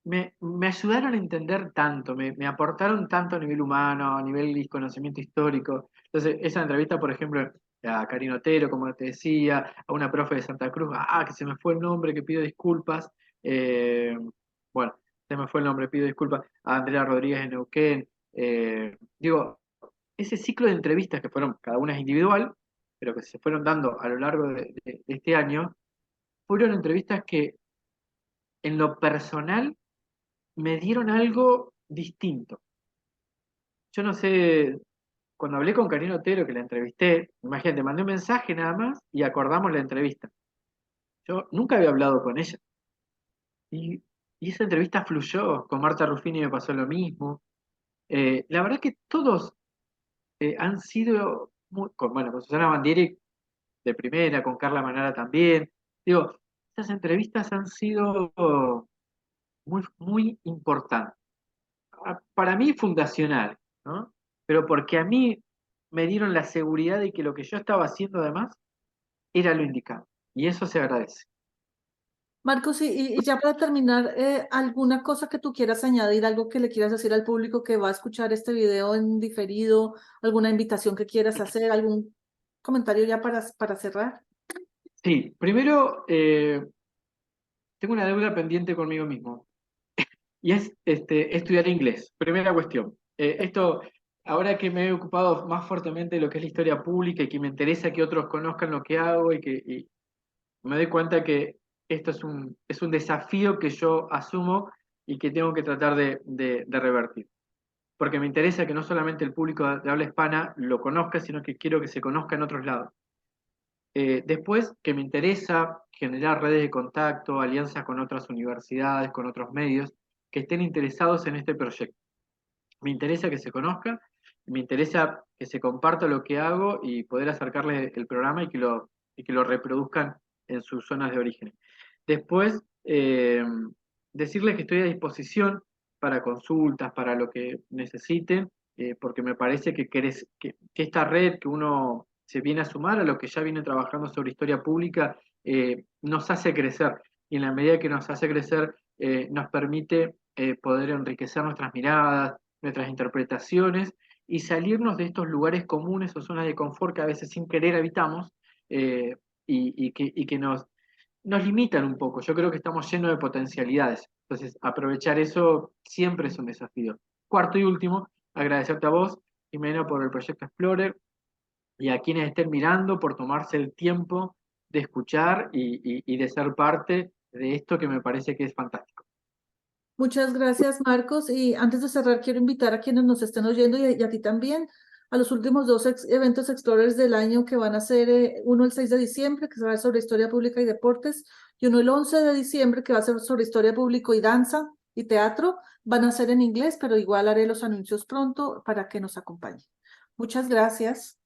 me ayudaron a entender tanto, me aportaron tanto a nivel humano, a nivel conocimiento histórico. Entonces, esa entrevista, por ejemplo, a Karina Otero, como te decía, a una profe de Santa Cruz, que se me fue el nombre, que pido disculpas. eh, bueno, se me fue el nombre, pido disculpas. A Andrea Rodríguez de Neuquén. Digo, ese ciclo de entrevistas que fueron, cada una es individual, pero que se fueron dando a lo largo de este año, fueron entrevistas que en lo personal me dieron algo distinto. Yo no sé, cuando hablé con Karina Otero, que la entrevisté, imagínate, mandé un mensaje nada más y acordamos la entrevista. Yo nunca había hablado con ella. Y, y esa entrevista fluyó, con Marta Ruffini me pasó lo mismo. La verdad que todos han sido, bueno, con Susana Bandieri de primera, con Carla Manara también. Digo, estas entrevistas han sido muy, muy importantes. Para mí fundacional, ¿no? Pero porque a mí me dieron la seguridad de que lo que yo estaba haciendo además era lo indicado. Y eso se agradece. Marcos, y ya para terminar, ¿alguna cosa que tú quieras añadir, algo que le quieras decir al público que va a escuchar este video en diferido, alguna invitación que quieras hacer, algún comentario ya para cerrar? Sí, primero tengo una deuda pendiente conmigo mismo y es estudiar inglés. Primera cuestión. Ahora que me he ocupado más fuertemente de lo que es la historia pública y que me interesa que otros conozcan lo que hago y me doy cuenta que esto es un desafío que yo asumo y que tengo que tratar de revertir. Porque me interesa que no solamente el público de habla hispana lo conozca, sino que quiero que se conozca en otros lados. Después, que me interesa generar redes de contacto, alianzas con otras universidades, con otros medios que estén interesados en este proyecto. Me interesa que se conozca, me interesa que se comparta lo que hago y poder acercarles el programa y que lo reproduzcan en sus zonas de origen. Después, decirles que estoy a disposición para consultas, para lo que necesiten, porque me parece que esta red que uno se viene a sumar a lo que ya viene trabajando sobre historia pública, nos hace crecer. Y en la medida que nos hace crecer, nos permite poder enriquecer nuestras miradas, nuestras interpretaciones y salirnos de estos lugares comunes o zonas de confort que a veces sin querer habitamos y que nos limitan un poco. Yo creo que estamos llenos de potencialidades. Entonces, aprovechar eso siempre es un desafío. Cuarto y último, agradecerte a vos, Jimena, por el proyecto Explorer y a quienes estén mirando por tomarse el tiempo de escuchar y de ser parte de esto que me parece que es fantástico. Muchas gracias, Marcos. Y antes de cerrar, quiero invitar a quienes nos estén oyendo y a ti también a los últimos dos eventos Explorers del año que van a ser uno el 6 de diciembre, que va a ser sobre historia pública y deportes, y uno el 11 de diciembre, que va a ser sobre historia pública y danza y teatro. Van a ser en inglés, pero igual haré los anuncios pronto para que nos acompañen. Muchas gracias.